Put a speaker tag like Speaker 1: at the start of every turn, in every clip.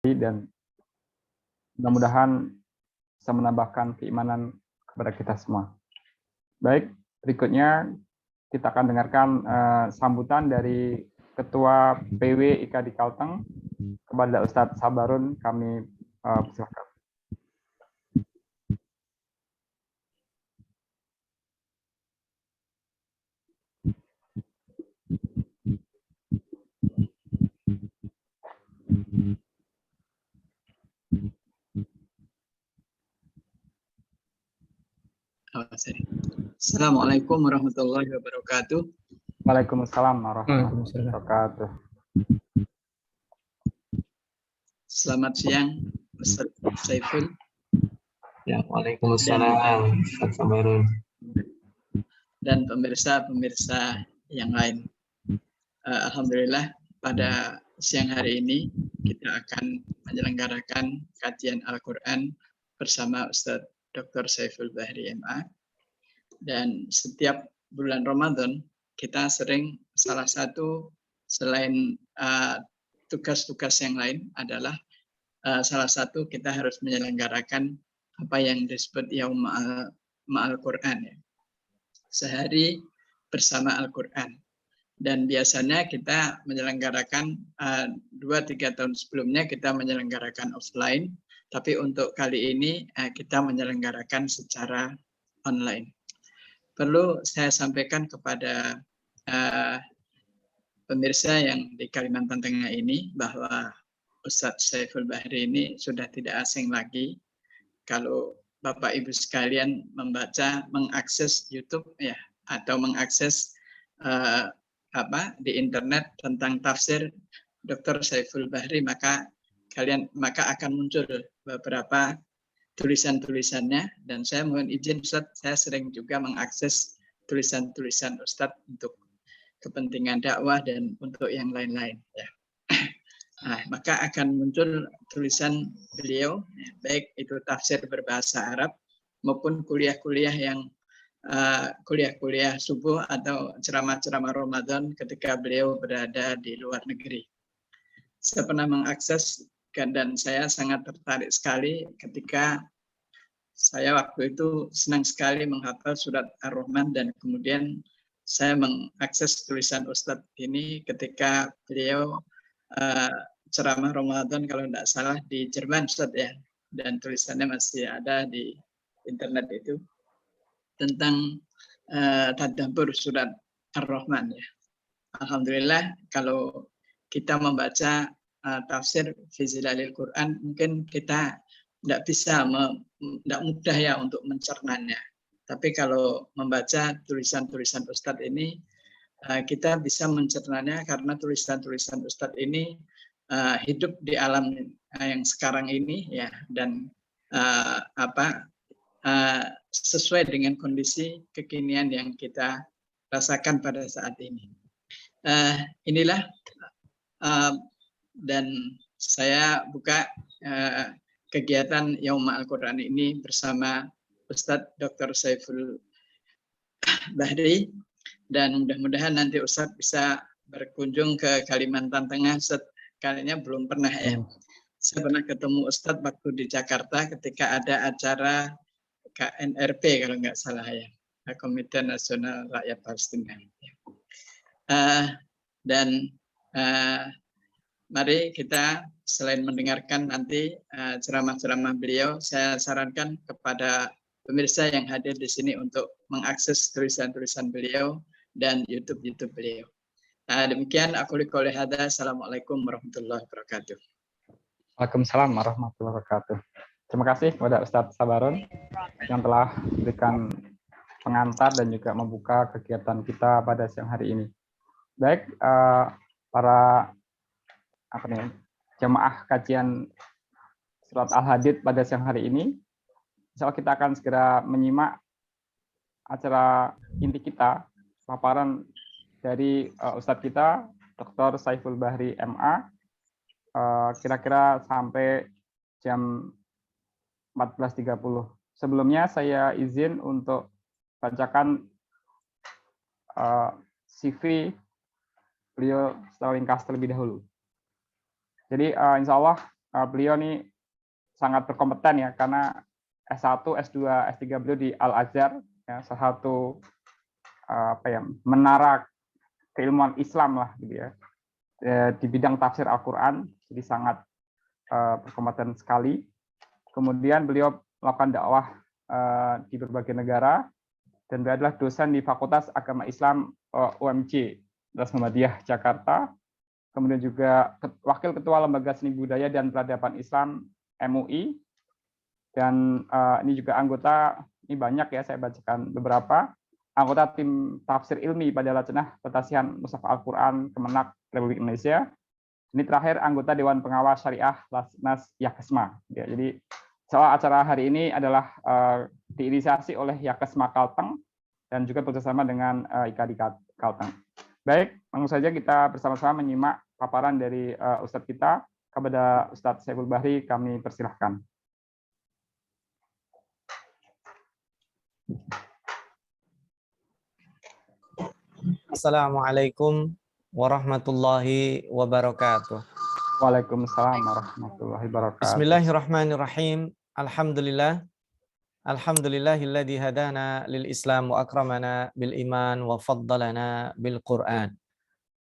Speaker 1: dan mudah-mudahan bisa menambahkan keimanan kepada kita semua. Baik, berikutnya kita akan dengarkan sambutan dari Ketua PW IKADI Kalteng kepada Ustadz Sabarun. Kami persilakan.
Speaker 2: Assalamualaikum warahmatullahi wabarakatuh.
Speaker 1: Waalaikumsalam warahmatullahi wabarakatuh.
Speaker 2: Selamat siang, Ustaz Saiful.
Speaker 3: Ya, waalaikumsalam, Ustaz Sabarun.
Speaker 2: Dan pemirsa-pemirsa yang lain. Alhamdulillah pada siang hari ini kita akan menyelenggarakan kajian Al-Quran bersama Ustaz Dr. Saiful Bahri MA. Dan setiap bulan Ramadan kita sering salah satu selain tugas-tugas yang lain adalah salah satu kita harus menyelenggarakan apa yang disebut Yaum Ma'al Quran, ya. Sehari bersama Al-Quran. Dan biasanya kita menyelenggarakan 2-3 tahun sebelumnya kita menyelenggarakan offline, tapi untuk kali ini kita menyelenggarakan secara online. Perlu saya sampaikan kepada pemirsa yang di Kalimantan Tengah ini bahwa Ustadz Saiful Bahri ini sudah tidak asing lagi kalau Bapak Ibu sekalian mengakses YouTube ya atau mengakses di internet tentang tafsir Dr. Saiful Bahri, maka akan muncul beberapa tulisan-tulisannya, dan saya mohon izin Ustadz, saya sering juga mengakses tulisan-tulisan Ustadz untuk kepentingan dakwah dan untuk yang lain-lain, ya. Nah, maka akan muncul tulisan beliau, baik itu tafsir berbahasa Arab maupun kuliah-kuliah yang kuliah-kuliah subuh atau ceramah-ceramah Ramadan ketika beliau berada di luar negeri. Saya pernah mengakses dan saya sangat tertarik sekali ketika saya waktu itu senang sekali menghafal surat Ar-Rahman, dan kemudian saya mengakses tulisan Ustadz ini ketika beliau ceramah Ramadan kalau tidak salah di Jerman, Ustadz, ya, dan tulisannya masih ada di internet itu tentang tadabbur surat Ar-Rahman, ya. Alhamdulillah kalau kita membaca tafsir fi zilalil Quran, mungkin kita tidak mudah ya untuk mencernanya. Tapi kalau membaca tulisan-tulisan Ustadz ini, kita bisa mencernanya karena tulisan-tulisan Ustadz ini hidup di alam yang sekarang ini, ya, dan sesuai dengan kondisi kekinian yang kita rasakan pada saat ini. Inilah dan saya buka kegiatan Yaum Al-Quran ini bersama Ustadz Dr. Saiful Bahri, dan mudah-mudahan nanti Ustadz bisa berkunjung ke Kalimantan Tengah. Ustadz kayaknya belum pernah, ya. Saya pernah ketemu Ustadz waktu di Jakarta ketika ada acara KNRP kalau nggak salah, ya, Komite Nasional Rakyat Palestina. Dan mari kita selain mendengarkan nanti ceramah-ceramah beliau, saya sarankan kepada pemirsa yang hadir di sini untuk mengakses tulisan-tulisan beliau dan YouTube beliau. Demikian aku qouli hadza. Assalamualaikum warahmatullahi wabarakatuh.
Speaker 1: Waalaikumsalam warahmatullahi wabarakatuh. Terima kasih kepada Ustadz Sabarun yang telah memberikan pengantar dan juga membuka kegiatan kita pada siang hari ini. Baik, para jemaah kajian surat Al-Hadid pada siang hari ini, insya Allah kita akan segera menyimak acara inti kita, paparan dari Ustadz kita, Dr. Saiful Bahri MA, kira-kira sampai jam 14.30. Sebelumnya saya izin untuk bacakan CV beliau secara ringkas terlebih dahulu. Jadi insya Allah beliau nih sangat berkompeten ya, karena S1, S2, S3 beliau di Al-Azhar, ya, salah satu menara keilmuan Islam lah gitu ya, di bidang tafsir Al-Quran, jadi sangat berkompeten sekali. Kemudian beliau melakukan dakwah di berbagai negara, dan beliau adalah dosen di Fakultas Agama Islam UMJ Muhammadiyah Jakarta. Kemudian juga Wakil Ketua Lembaga Seni Budaya dan Peradaban Islam MUI. Dan ini juga anggota, ini banyak ya, saya bacakan beberapa, anggota tim tafsir ilmi pada Lajnah Pentasihan Mushaf Al-Quran Kemenak Republik Indonesia. Ini terakhir anggota Dewan Pengawas Syariah Lasnas Yakesma. Ya, jadi soal acara hari ini adalah diinisiasi oleh Yakesma Kalteng dan juga bekerjasama dengan IKADI Kalteng. Baik, langsung saja kita bersama-sama menyimak paparan dari Ustadz kita. Kepada Ustadz Saiful Bahri kami persilahkan.
Speaker 4: Assalamualaikum warahmatullahi wabarakatuh.
Speaker 1: Waalaikumsalam warahmatullahi wabarakatuh.
Speaker 4: Bismillahirrahmanirrahim. Alhamdulillah. Alhamdulillahilladzi hadana lil Islam wa akramana bil iman wa faddalana bil Qur'an.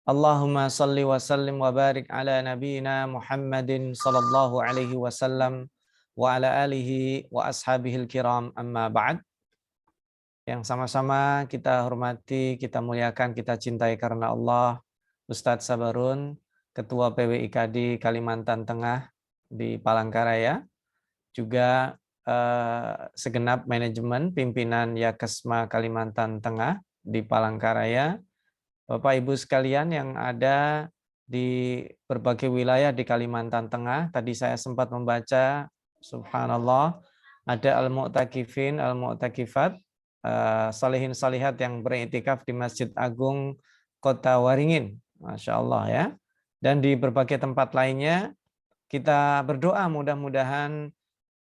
Speaker 4: Allahumma salli wa sallim wa barik ala nabiyyina Muhammadin sallallahu alaihi wasallam wa ala alihi wa ashabihil kiram, amma ba'd. Yang sama-sama kita hormati, kita muliakan, kita cintai karena Allah, Ustadz Sabarun, Ketua PWIKADI Kalimantan Tengah di Palangkaraya, juga segenap manajemen pimpinan Yakesma Kalimantan Tengah di Palangkaraya, Bapak Ibu sekalian yang ada di berbagai wilayah di Kalimantan Tengah. Tadi saya sempat membaca, subhanallah, ada al-mu'takifin, al-mu'takifat, salihin salihat yang beriktikaf di Masjid Agung Kota Waringin, Masya Allah ya. Dan di berbagai tempat lainnya, kita berdoa mudah-mudahan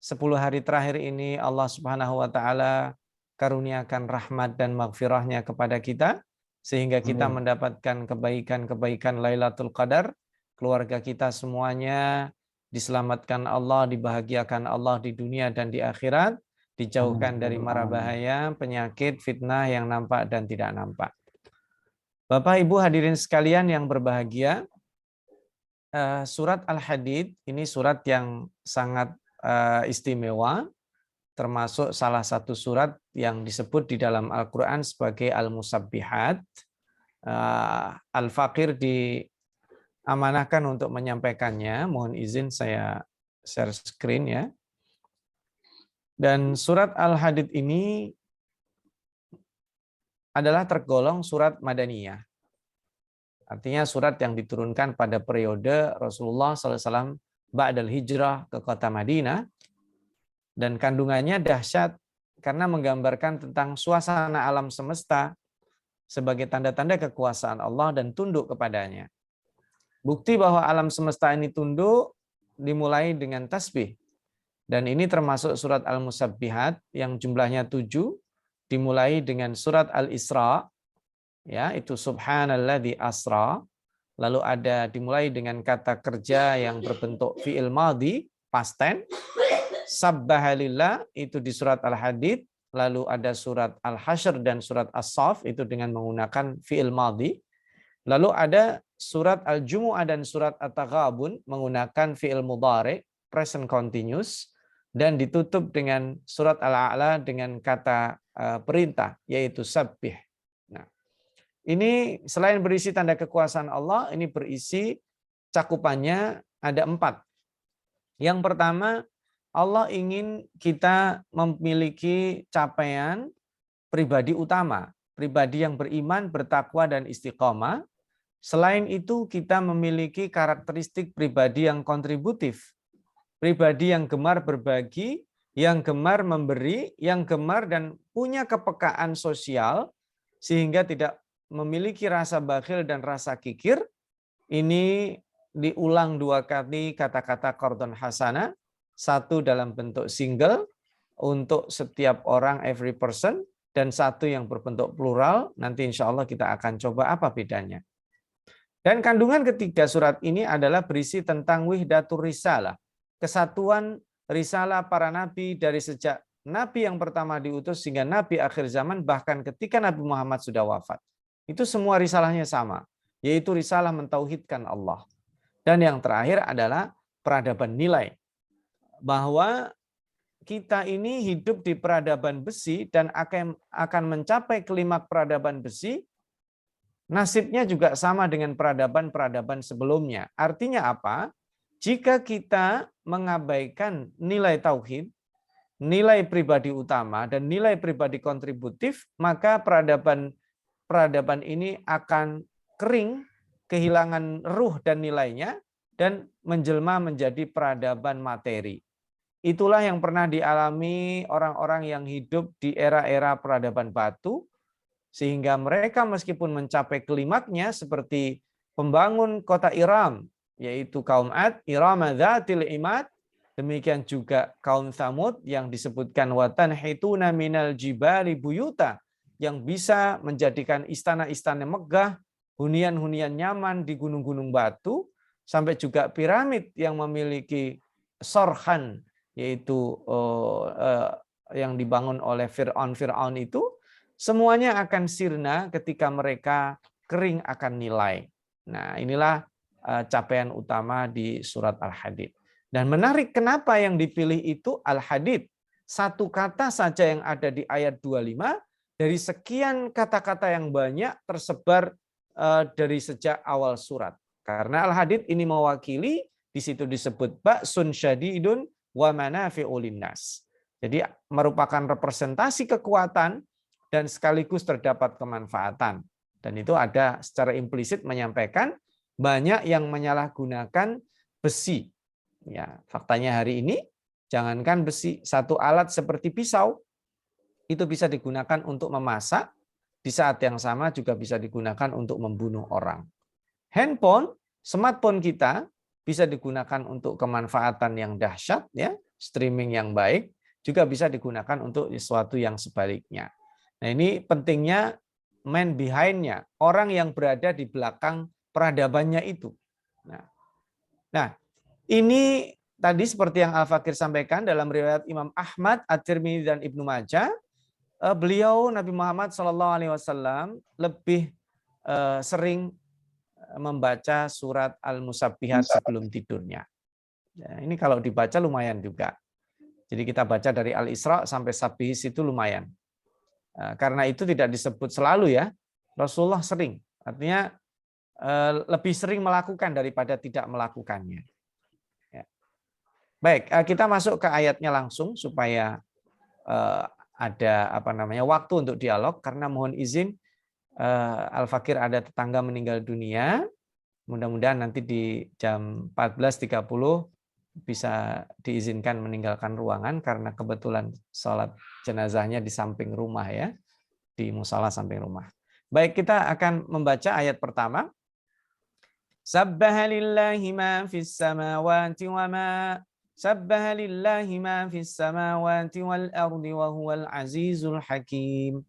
Speaker 4: 10 hari terakhir ini Allah Subhanahu wa Ta'ala karuniakan rahmat dan maghfirahnya kepada kita, sehingga kita mendapatkan kebaikan-kebaikan Lailatul Qadar, keluarga kita semuanya diselamatkan Allah, dibahagiakan Allah di dunia dan di akhirat, dijauhkan dari mara bahaya, penyakit, fitnah yang nampak dan tidak nampak. Bapak Ibu hadirin sekalian yang berbahagia, surat Al-Hadid ini surat yang sangat istimewa, termasuk salah satu surat yang disebut di dalam Al-Quran sebagai Al-Musabbihat. Al-Faqir diamanahkan untuk menyampaikannya. Mohon izin saya share screen ya. Dan surat Al-Hadid ini adalah tergolong surat Madaniyah. Artinya surat yang diturunkan pada periode Rasulullah SAW ba'dal hijrah ke kota Madinah. Dan kandungannya dahsyat karena menggambarkan tentang suasana alam semesta sebagai tanda-tanda kekuasaan Allah dan tunduk kepadanya. Bukti bahwa alam semesta ini tunduk dimulai dengan tasbih. Dan ini termasuk surat Al-Musabbihat yang jumlahnya 7, dimulai dengan surat Al-Isra, ya, itu subhanalladzi asra, lalu ada dimulai dengan kata kerja yang berbentuk fi'il madhi, past tense, sabbahalillah, itu di surat Al-Hadid, lalu ada surat Al-Hasyr dan surat As-Saff, itu dengan menggunakan fi'il madhi, lalu ada surat Al-Jumu'ah dan surat At-Taghabun menggunakan fi'il mudhari, present continuous, dan ditutup dengan surat Al-A'la dengan kata perintah, yaitu sabbih. Nah, ini selain berisi tanda kekuasaan Allah, ini berisi cakupannya ada 4. Yang pertama, Allah ingin kita memiliki capaian pribadi utama, pribadi yang beriman, bertakwa, dan istiqomah. Selain itu, kita memiliki karakteristik pribadi yang kontributif, pribadi yang gemar berbagi, yang gemar memberi, yang gemar dan punya kepekaan sosial, sehingga tidak memiliki rasa bakhil dan rasa kikir. Ini diulang 2 kali kata-kata qardhan hasanah, 1 dalam bentuk single untuk setiap orang, every person, dan 1 yang berbentuk plural. Nanti insya Allah kita akan coba apa bedanya. Dan kandungan ketiga surat ini adalah berisi tentang wihdatur risalah, kesatuan risalah para nabi dari sejak nabi yang pertama diutus hingga nabi akhir zaman, bahkan ketika Nabi Muhammad sudah wafat. Itu semua risalahnya sama, yaitu risalah mentauhidkan Allah. Dan yang terakhir adalah peradaban nilai. Bahwa kita ini hidup di peradaban besi dan akan mencapai klimaks peradaban besi, nasibnya juga sama dengan peradaban-peradaban sebelumnya. Artinya apa? Jika kita mengabaikan nilai tauhid, nilai pribadi utama dan nilai pribadi kontributif, maka peradaban ini akan kering, kehilangan ruh dan nilainya, dan menjelma menjadi peradaban materi. Itulah yang pernah dialami orang-orang yang hidup di era-era peradaban batu, sehingga mereka meskipun mencapai klimaknya seperti pembangun kota Iram, yaitu kaum Ad, Iram dzatil imad, demikian juga kaum Tsamud yang disebutkan watan hituna minal jibali buyuta, yang bisa menjadikan istana-istana megah, hunian-hunian nyaman di gunung-gunung batu, sampai juga piramid yang memiliki sorhan, yaitu yang dibangun oleh Fir'aun itu, semuanya akan sirna ketika mereka kering akan nilai. Nah, inilah capaian utama di surat Al-Hadid. Dan menarik, kenapa yang dipilih itu Al-Hadid? Satu kata saja yang ada di ayat 25, dari sekian kata-kata yang banyak tersebar dari sejak awal surat. Karena Al-Hadid ini mewakili, di situ disebut ba'sun syadidun wa manafi'u linnas. Jadi merupakan representasi kekuatan dan sekaligus terdapat kemanfaatan. Dan itu ada secara implisit menyampaikan banyak yang menyalahgunakan besi. Ya, faktanya hari ini jangankan besi, satu alat seperti pisau itu bisa digunakan untuk memasak, di saat yang sama juga bisa digunakan untuk membunuh orang. Handphone, smartphone kita bisa digunakan untuk kemanfaatan yang dahsyat, ya, streaming yang baik, juga bisa digunakan untuk sesuatu yang sebaliknya. Nah, ini pentingnya man behind-nya, orang yang berada di belakang peradabannya itu. Nah, ini tadi seperti yang Al-Fakir sampaikan dalam riwayat Imam Ahmad, At-Tirmidzi dan Ibnu Majah, beliau Nabi Muhammad SAW lebih sering membaca surat Al-Musabbihat sebelum tidurnya. Ya, ini kalau dibaca lumayan juga. Jadi kita baca dari Al-Isra sampai Sabbihis itu lumayan. Karena itu tidak disebut selalu ya. Rasulullah sering. Artinya lebih sering melakukan daripada tidak melakukannya. Ya. Baik, kita masuk ke ayatnya langsung supaya ada waktu untuk dialog, karena mohon izin Al-Fakir ada tetangga meninggal dunia. Mudah-mudahan nanti di jam 14.30 bisa diizinkan meninggalkan ruangan, karena kebetulan sholat jenazahnya di samping rumah ya, di musala samping rumah. Baik, kita akan membaca ayat pertama. Sabbaha lillahi ma fis samawati wa ma Sabbaha lillahi ma fis samawati wal ardi wa huwal azizul hakim.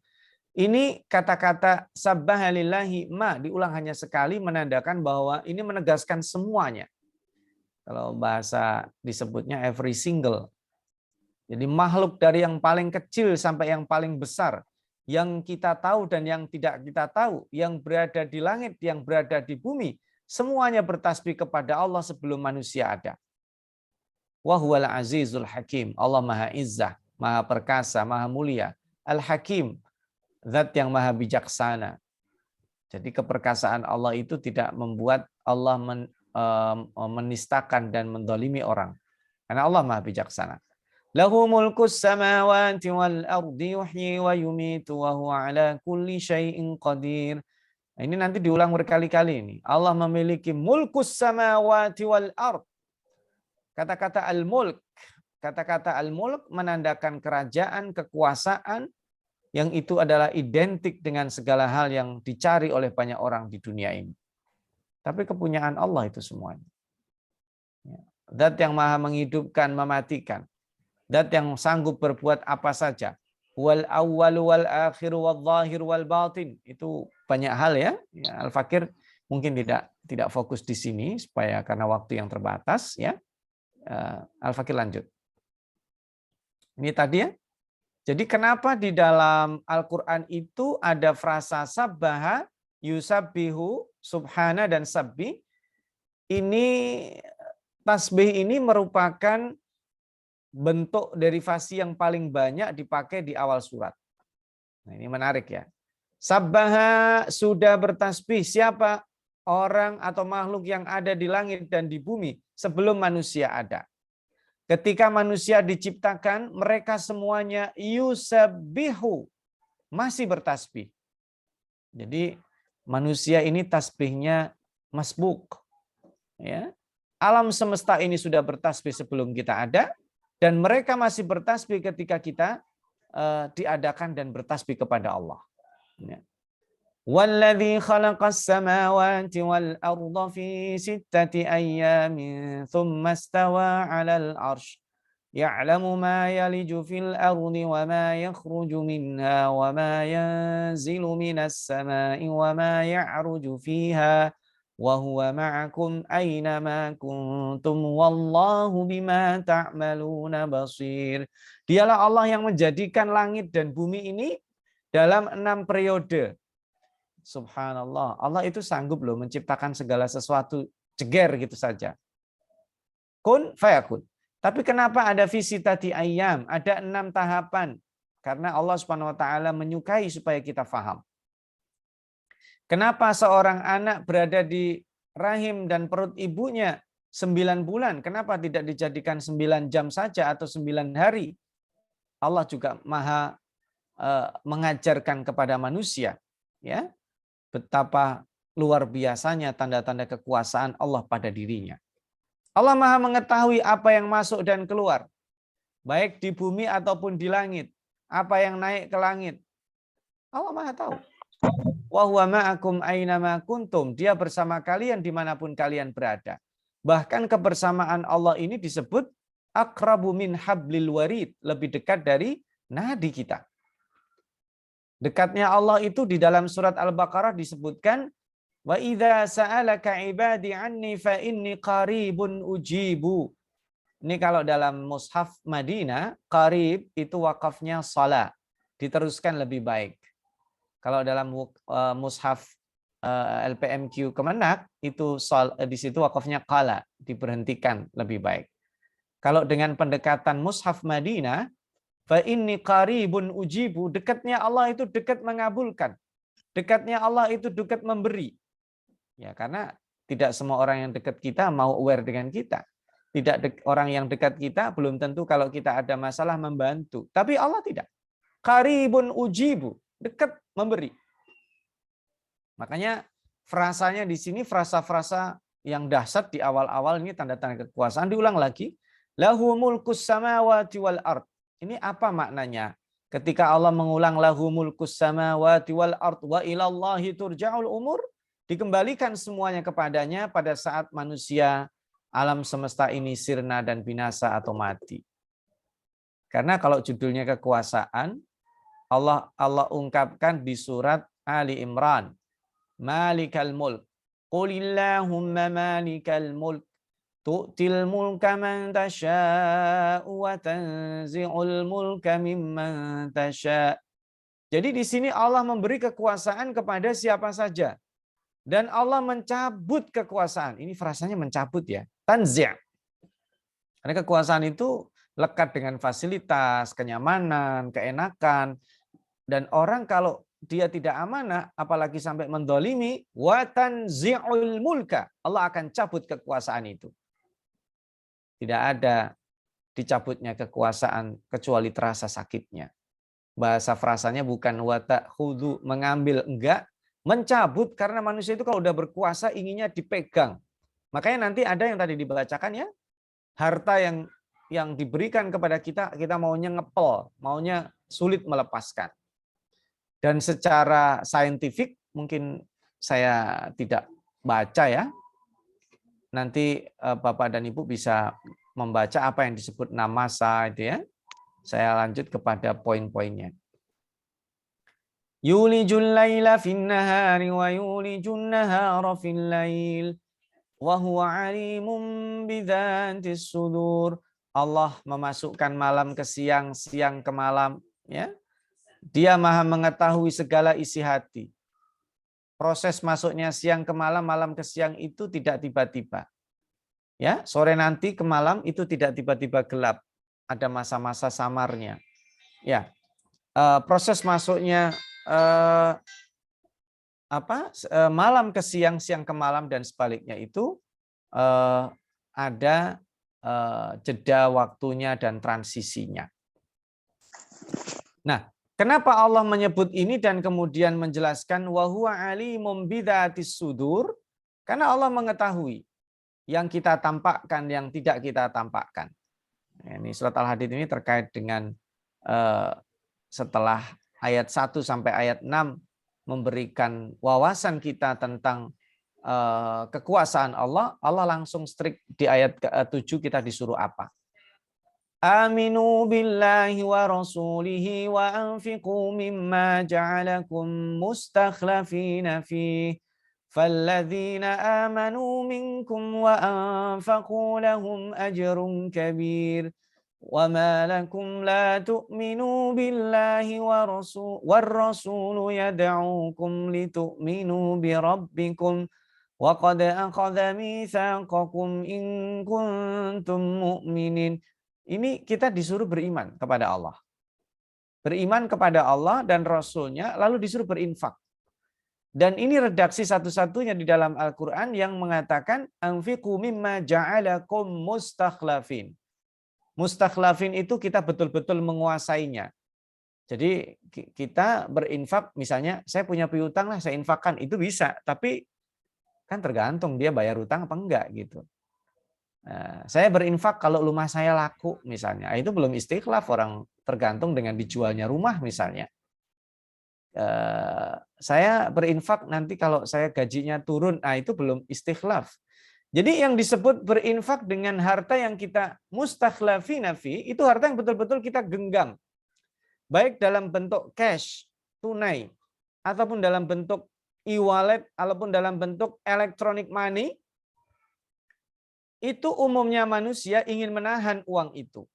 Speaker 4: Ini kata-kata sabbaha lillahi ma diulang hanya sekali, menandakan bahwa ini menegaskan semuanya. Kalau bahasa disebutnya every single. Jadi makhluk dari yang paling kecil sampai yang paling besar, yang kita tahu dan yang tidak kita tahu, yang berada di langit, yang berada di bumi, semuanya bertasbih kepada Allah sebelum manusia ada. Wa huwal azizul hakim. Allah Maha Izzah, Maha Perkasa, Maha Mulia. Al-Hakim, zat yang maha bijaksana. Jadi keperkasaan Allah itu tidak membuat Allah menistakan dan mendolimi orang. Karena Allah maha bijaksana. Lahu mulkus samawati wal ardi yuhyi wa yumitu wa huwa ala kulli syai'in qadir. Nah, ini nanti diulang berkali-kali ini. Allah memiliki mulkus samawati wal ard. Kata-kata al-mulk. Kata-kata al-mulk menandakan kerajaan, kekuasaan, yang itu adalah identik dengan segala hal yang dicari oleh banyak orang di dunia ini. Tapi kepunyaan Allah itu semuanya. Zat yang maha menghidupkan, mematikan. Zat yang sanggup berbuat apa saja. Wal awwalu wal akhiru wal zahir wal batin. Itu banyak hal ya. Al-Fakir mungkin tidak fokus di sini supaya karena waktu yang terbatas ya. Al-Fakir lanjut. Ini tadi ya. Jadi kenapa di dalam Al-Quran itu ada frasa sabbaha, yusabbihu, subhana, dan sabbi. Ini tasbih ini merupakan bentuk derivasi yang paling banyak dipakai di awal surat. Nah, ini menarik ya. Sabbaha, sudah bertasbih. Siapa? Orang atau makhluk yang ada di langit dan di bumi sebelum manusia ada. Ketika manusia diciptakan, mereka semuanya yusabbihu, masih bertasbih. Jadi manusia ini tasbihnya masbuk. Ya. Alam semesta ini sudah bertasbih sebelum kita ada, dan mereka masih bertasbih ketika kita diadakan dan bertasbih kepada Allah. Ya. وَالَّذِي خَلَقَ السَّمَاوَاتِ وَالْأَرْضَ فِي 6 أَيَّامٍ ثُمَّ اسْتَوَى عَلَى الْعَرْشِ يَعْلَمُ مَا يَلِجُ فِي الْأَرْضِ وَمَا يَخْرُجُ مِنْهَا وَمَا يَنزِلُ مِنَ السَّمَاءِ وَمَا يَعْرُجُ فِيهَا وَهُوَ مَعَكُمْ أَيْنَمَا كُنْتُمْ وَاللَّهُ بِمَا تَعْمَلُونَ بَصِيرٌ. Dialah Allah yang menjadikan langit dan bumi ini dalam 6 periode. Subhanallah, Allah itu sanggup loh menciptakan segala sesuatu ceger gitu saja. Kun fayakun. Tapi kenapa ada visitati ayyam? Ada 6 tahapan. Karena Allah Subhanahu wa taala menyukai supaya kita faham. Kenapa seorang anak berada di rahim dan perut ibunya 9 bulan? Kenapa tidak dijadikan 9 jam saja atau 9 hari? Allah juga maha mengajarkan kepada manusia, ya, betapa luar biasanya tanda-tanda kekuasaan Allah pada dirinya. Allah maha mengetahui apa yang masuk dan keluar, baik di bumi ataupun di langit. Apa yang naik ke langit, Allah maha tahu. Wa huwa ma'akum aynama kuntum. Dia bersama kalian dimanapun kalian berada. Bahkan kebersamaan Allah ini disebut aqrabu min hablil warid, lebih dekat dari nadi kita. Dekatnya Allah itu di dalam surat Al-Baqarah disebutkan, wa idza sa'alaka ibadi anni fa inni qaribun ujibu. Ini kalau dalam mushaf Madinah, qarib itu wakafnya shalah, diteruskan lebih baik. Kalau dalam mushaf LPMQ Kemenak itu di situ wakafnya qala, diberhentikan lebih baik. Kalau dengan pendekatan mushaf Madinah, fa inni qaribun ujibu, dekatnya Allah itu dekat mengabulkan. Dekatnya Allah itu dekat memberi. Ya, karena tidak semua orang yang dekat kita mau aware dengan kita. Orang yang dekat kita belum tentu kalau kita ada masalah membantu. Tapi Allah tidak. Qaribun ujibu, dekat memberi. Makanya frasanya di sini frasa-frasa yang dahsyat di awal-awal ini tanda-tanda kekuasaan diulang lagi. Lahu mulkus samawati wal ard. Ini apa maknanya? Ketika Allah mengulang lahu mulkus samawati wal ard wa ilallahi turja'ul umur, dikembalikan semuanya kepadanya pada saat manusia alam semesta ini sirna dan binasa atau mati. Karena kalau judulnya kekuasaan, Allah ungkapkan di surat Ali Imran, Malikal mulk, Qulillahumma malikal mulk, tu'til mulka man tasha'u wa tanzi'ul mulka mimman tasha'. Jadi di sini Allah memberi kekuasaan kepada siapa saja. Dan Allah mencabut kekuasaan. Ini frasanya mencabut ya. Tanzi'. Karena kekuasaan itu lekat dengan fasilitas, kenyamanan, keenakan. Dan orang kalau dia tidak amanah, apalagi sampai mendolimi, wa tanzi'ul mulka. Allah akan cabut kekuasaan itu. Tidak ada dicabutnya kekuasaan kecuali terasa sakitnya. Bahasa frasanya bukan wa ta'khudhu, mengambil, enggak, mencabut, karena manusia itu kalau udah berkuasa inginnya dipegang. Makanya nanti ada yang tadi dibacakan ya, harta yang diberikan kepada kita, kita maunya ngepel, maunya sulit melepaskan. Dan secara saintifik mungkin saya tidak baca ya. Nanti Bapak dan Ibu bisa membaca apa yang disebut namasa itu ya. Saya lanjut kepada poin-poinnya. Yulijul laila fin nahari wa yulijun nahara fil lail. wa huwa alimun bidzatis sudur. Allah memasukkan malam ke siang, siang ke malam, ya. Dia Maha mengetahui segala isi hati. Proses masuknya siang ke malam, malam ke siang itu tidak tiba-tiba. Ya, sore nanti ke malam itu tidak tiba-tiba gelap. Ada masa-masa samarnya. Ya, proses masuknya malam ke siang, siang ke malam dan sebaliknya itu ada jeda waktunya dan transisinya. Nah, kenapa Allah menyebut ini dan kemudian menjelaskan wa huwa alimum bidzatis sudur? Karena Allah mengetahui yang kita tampakkan, yang tidak kita tampakkan. Ini surat Al-Hadid ini terkait dengan setelah ayat 1 sampai ayat 6 memberikan wawasan kita tentang kekuasaan Allah. Allah langsung strict di ayat ke-7 kita disuruh apa? Aminu billahi wa rasulihi wa anfiqu mimma ja'alakum mustakhlafina fihi falladzina amanu minkum wa anfaqu lahum ajrun kabir wa ma lakum la tu'minu billahi war rasulu yad'ukum litu'minu bi rabbikum wa qad akhadha mitsaqakum in kuntum mu'minin. Ini kita disuruh beriman kepada Allah. Beriman kepada Allah dan Rasul-Nya, lalu disuruh berinfak. Dan ini redaksi satu-satunya di dalam Al-Quran yang mengatakan, anfiqu mimma ja'alakum mustakhlafin. Mustakhlafin itu kita betul-betul menguasainya. Jadi kita berinfak, misalnya saya punya piutang lah, saya infakkan, itu bisa. Tapi kan tergantung dia bayar utang apa enggak gitu. Nah, saya berinfak kalau rumah saya laku misalnya, itu belum istikhlaf, orang tergantung dengan dijualnya rumah misalnya. Saya berinfak nanti kalau saya gajinya turun, nah itu belum istikhlaf. Jadi yang disebut berinfak dengan harta yang kita mustakhlafina fi, itu harta yang betul-betul kita genggam. Baik dalam bentuk cash, tunai, ataupun dalam bentuk e-wallet, ataupun dalam bentuk electronic money. Itu umumnya manusia ingin menahan uang itu.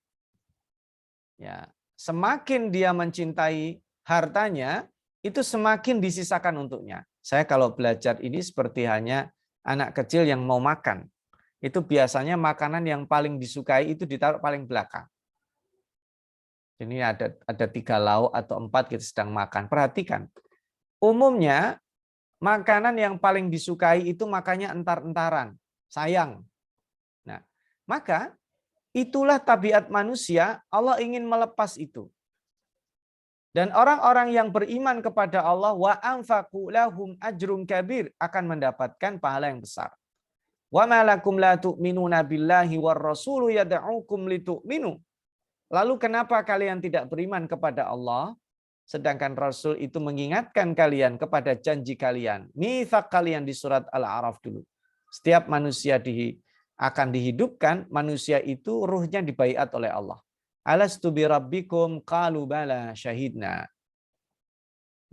Speaker 4: Ya, semakin dia mencintai hartanya, itu semakin disisakan untuknya. Saya kalau belajar ini seperti hanya anak kecil yang mau makan. Itu biasanya makanan yang paling disukai itu ditaruh paling belakang. Ini ada 3 lauk atau 4 kita sedang makan. Perhatikan. Umumnya makanan yang paling disukai itu makanya entar-entaran, sayang. Nah, maka itulah tabiat manusia, Allah ingin melepas itu. Dan orang-orang yang beriman kepada Allah wa anfaqu lahum ajrun kabir akan mendapatkan pahala yang besar. Wa ma lakum la tu'minuna billahi war rasulu yad'ukum litu'minu. Lalu kenapa kalian tidak beriman kepada Allah sedangkan Rasul itu mengingatkan kalian kepada janji kalian, mitsaq kalian di surat Al-A'raf dulu. Setiap manusia akan dihidupkan, manusia itu ruhnya dibaiat oleh Allah. Alastu bi rabbikum qalu bala syahidna.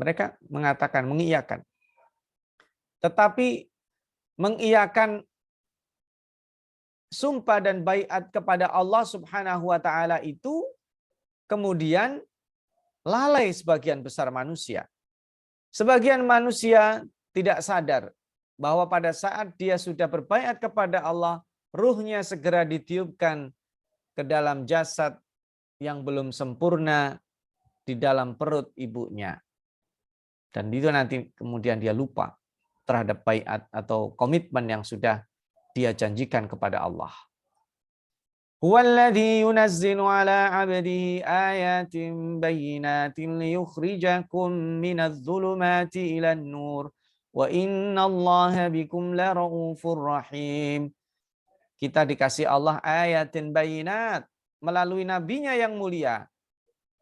Speaker 4: Mereka mengatakan, mengiyakan. Tetapi mengiyakan sumpah dan baiat kepada Allah Subhanahu wa taala itu kemudian lalai sebagian besar manusia. Sebagian manusia tidak sadar bahwa pada saat dia sudah berbaiat kepada Allah, ruhnya segera ditiupkan ke dalam jasad yang belum sempurna di dalam perut ibunya. Dan itu nanti kemudian dia lupa terhadap baiat atau komitmen yang sudah dia janjikan kepada Allah. Huwallazi yunazzilu ala 'abdihi ayatin bayyinatin liyukhrijakum minadh-dhulumati ilan nur wa innallaha bikum laraufur rahim. Kita dikasih Allah ayatin bayinat melalui nabinya yang mulia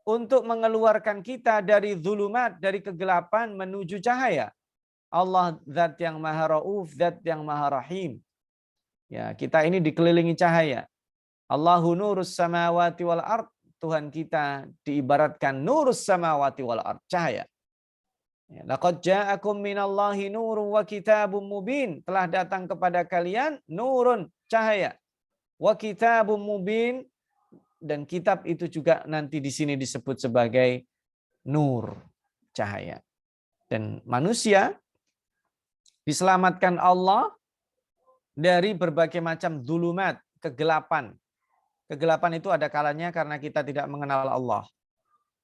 Speaker 4: untuk mengeluarkan kita dari zulumat, dari kegelapan menuju cahaya. Allah zat yang maha rauf, zat yang maha rahim. Ya, kita ini dikelilingi cahaya. Allahu nurus samawati wal ard. Tuhan kita diibaratkan nurus samawati wal ard, cahaya. Laqad ja'akum minallahi nurun wa kitabun mubin. Telah datang kepada kalian nurun, cahaya. Wa kitabun mubin, dan kitab itu juga nanti di sini disebut sebagai nur, cahaya. Dan manusia diselamatkan Allah dari berbagai macam zulumat, kegelapan. Kegelapan itu ada kalanya karena kita tidak mengenal Allah.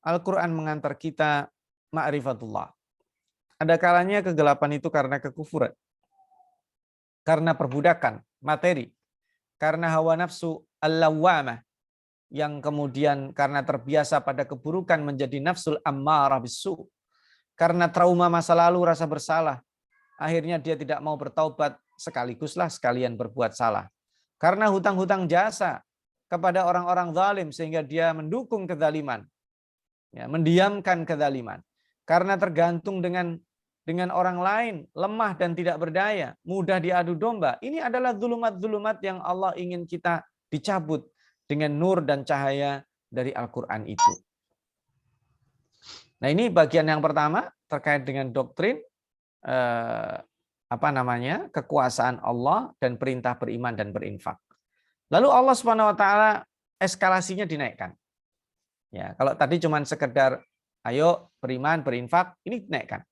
Speaker 4: Al-Quran mengantar kita ma'rifatullah. Ada kalanya kegelapan itu karena kekufuran, karena perbudakan, materi, karena hawa nafsu al-lawwamah, yang kemudian karena terbiasa pada keburukan menjadi nafsul ammarah bisu, karena trauma masa lalu, rasa bersalah, akhirnya dia tidak mau bertaubat, sekaliguslah sekalian berbuat salah. Karena hutang-hutang jasa kepada orang-orang zalim sehingga dia mendukung kezaliman, ya, mendiamkan kezaliman. Karena tergantung dengan orang lain, lemah dan tidak berdaya, mudah diadu domba. Ini adalah zulumat-zulumat yang Allah ingin kita dicabut dengan nur dan cahaya dari Al-Quran itu. Nah, ini bagian yang pertama terkait dengan doktrin kekuasaan Allah dan perintah beriman dan berinfak. Lalu Allah Subhanahu wa taala eskalasinya dinaikkan. Ya, kalau tadi cuma sekedar ayo beriman, berinfak, ini dinaikkan.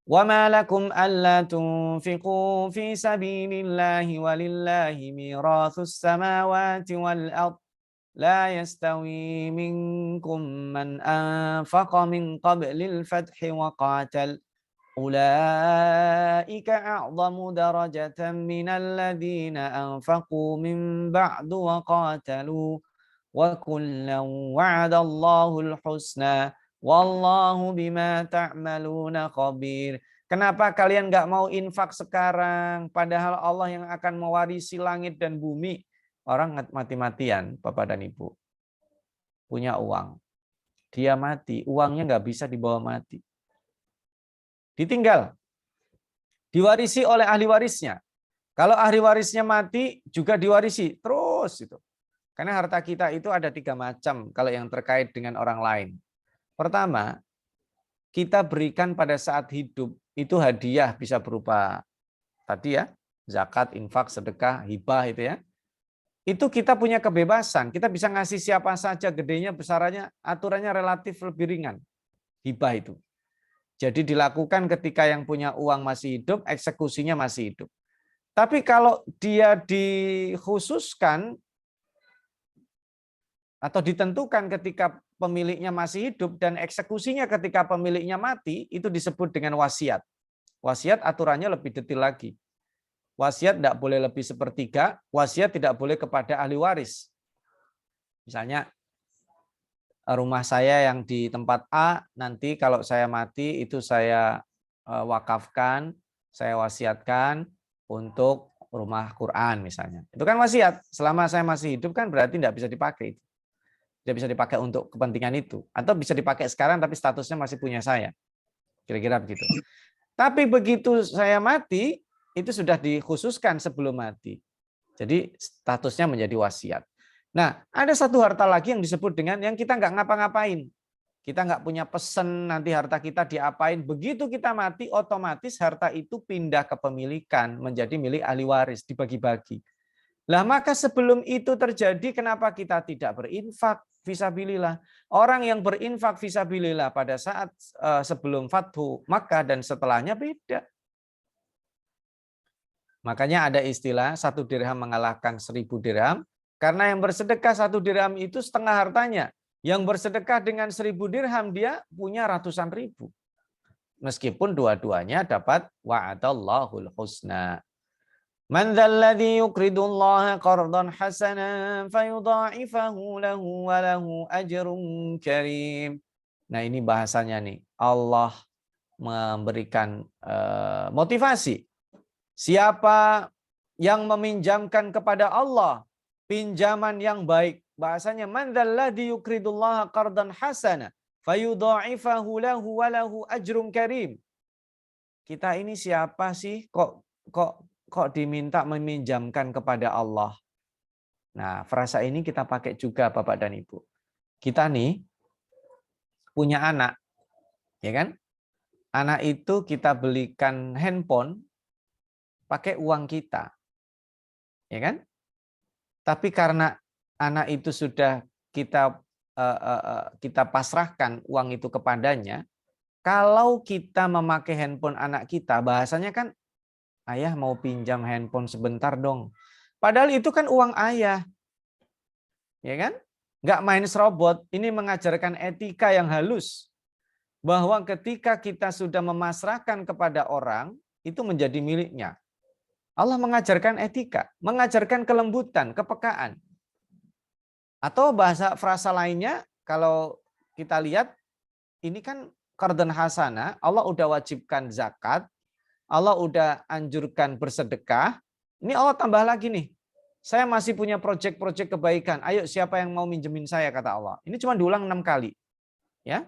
Speaker 4: Wa ma lakum alla tunfiqu fi sabilillahi walillahi mirathus samawati wal ard la yastawi minkum man anfaqa min qablil fathi wa qatal ulaika a'zamu darajatan minal ladzina anfaqu min ba'du wa qatalu wa kullan wa'adallahu al-husna wallahu bima ta'maluna khabir. Kenapa kalian nggak mau infak sekarang padahal Allah yang akan mewarisi langit dan bumi? Orang mati-matian, Bapak dan Ibu, punya uang, dia mati, uangnya nggak bisa dibawa mati, ditinggal, diwarisi oleh ahli warisnya. Kalau ahli warisnya mati juga diwarisi terus itu. Karena harta kita itu ada 3 macam kalau yang terkait dengan orang lain. Pertama, kita berikan pada saat hidup itu hadiah, bisa berupa tadi ya, zakat, infak, sedekah, hibah itu ya. Itu kita punya kebebasan, kita bisa ngasih siapa saja, gedenya, besarannya, aturannya relatif lebih ringan. Hibah itu. Jadi dilakukan ketika yang punya uang masih hidup, eksekusinya masih hidup. Tapi kalau dia dikhususkan atau ditentukan ketika pemiliknya masih hidup dan eksekusinya ketika pemiliknya mati, itu disebut dengan wasiat. Wasiat aturannya lebih detail lagi. Wasiat tidak boleh lebih sepertiga, wasiat tidak boleh kepada ahli waris. Misalnya rumah saya yang di tempat A, nanti kalau saya mati itu saya wakafkan, saya wasiatkan untuk rumah Quran misalnya. Itu kan wasiat. Selama saya masih hidup kan berarti tidak bisa dipakai. Tidak bisa dipakai untuk kepentingan itu. Atau bisa dipakai sekarang tapi statusnya masih punya saya. Kira-kira begitu. Tapi begitu saya mati, itu sudah dikhususkan sebelum mati. Jadi statusnya menjadi wasiat. Nah, ada satu harta lagi yang disebut dengan yang kita nggak ngapa-ngapain. Kita nggak punya pesen nanti harta kita diapain. Begitu kita mati, otomatis harta itu pindah kepemilikan menjadi milik ahli waris, dibagi-bagi. Lah maka sebelum itu terjadi, kenapa kita tidak berinfak fisabilillah? Orang yang berinfak fisabilillah pada saat sebelum Fathu Makkah dan setelahnya beda. Makanya ada istilah 1 dirham mengalahkan 1000 dirham. Karena yang bersedekah 1 dirham itu setengah hartanya. Yang bersedekah dengan 1000 dirham dia punya ratusan ribu. Meskipun dua-duanya dapat wa'adallahul husna. Man dzalladzi yuqridullaha qardan hasanan fayudha'ifahu lahu wa lahu ajrun karim. Nah, ini bahasanya nih. Allah memberikan motivasi. Siapa yang meminjamkan kepada Allah pinjaman yang baik, bahasanya man dzalladzi yuqridullaha qardan hasanan fayudha'ifahu lahu wa lahu ajrun karim. Kita ini siapa sih kok diminta meminjamkan kepada Allah? Nah, frasa ini kita pakai juga Bapak dan Ibu. Kita nih punya anak, ya kan? anak itu kita belikan handphone pakai uang kita. Ya kan? Tapi karena anak itu sudah kita pasrahkan uang itu kepadanya, kalau kita memakai handphone anak kita, bahasanya kan, ayah mau pinjam handphone sebentar dong. Padahal itu kan uang ayah. Ya kan? Nggak main serobot. Ini mengajarkan etika yang halus. Bahwa ketika kita sudah memasrahkan kepada orang, itu menjadi miliknya. Allah mengajarkan etika, mengajarkan kelembutan, kepekaan. Atau frasa lainnya, kalau kita lihat, ini kan qardhan hasanah, Allah udah wajibkan zakat, Allah udah anjurkan bersedekah, ini Allah tambah lagi nih, saya masih punya proyek-proyek kebaikan, ayo siapa yang mau minjemin saya, kata Allah. Ini cuma diulang 6 kali. Ya,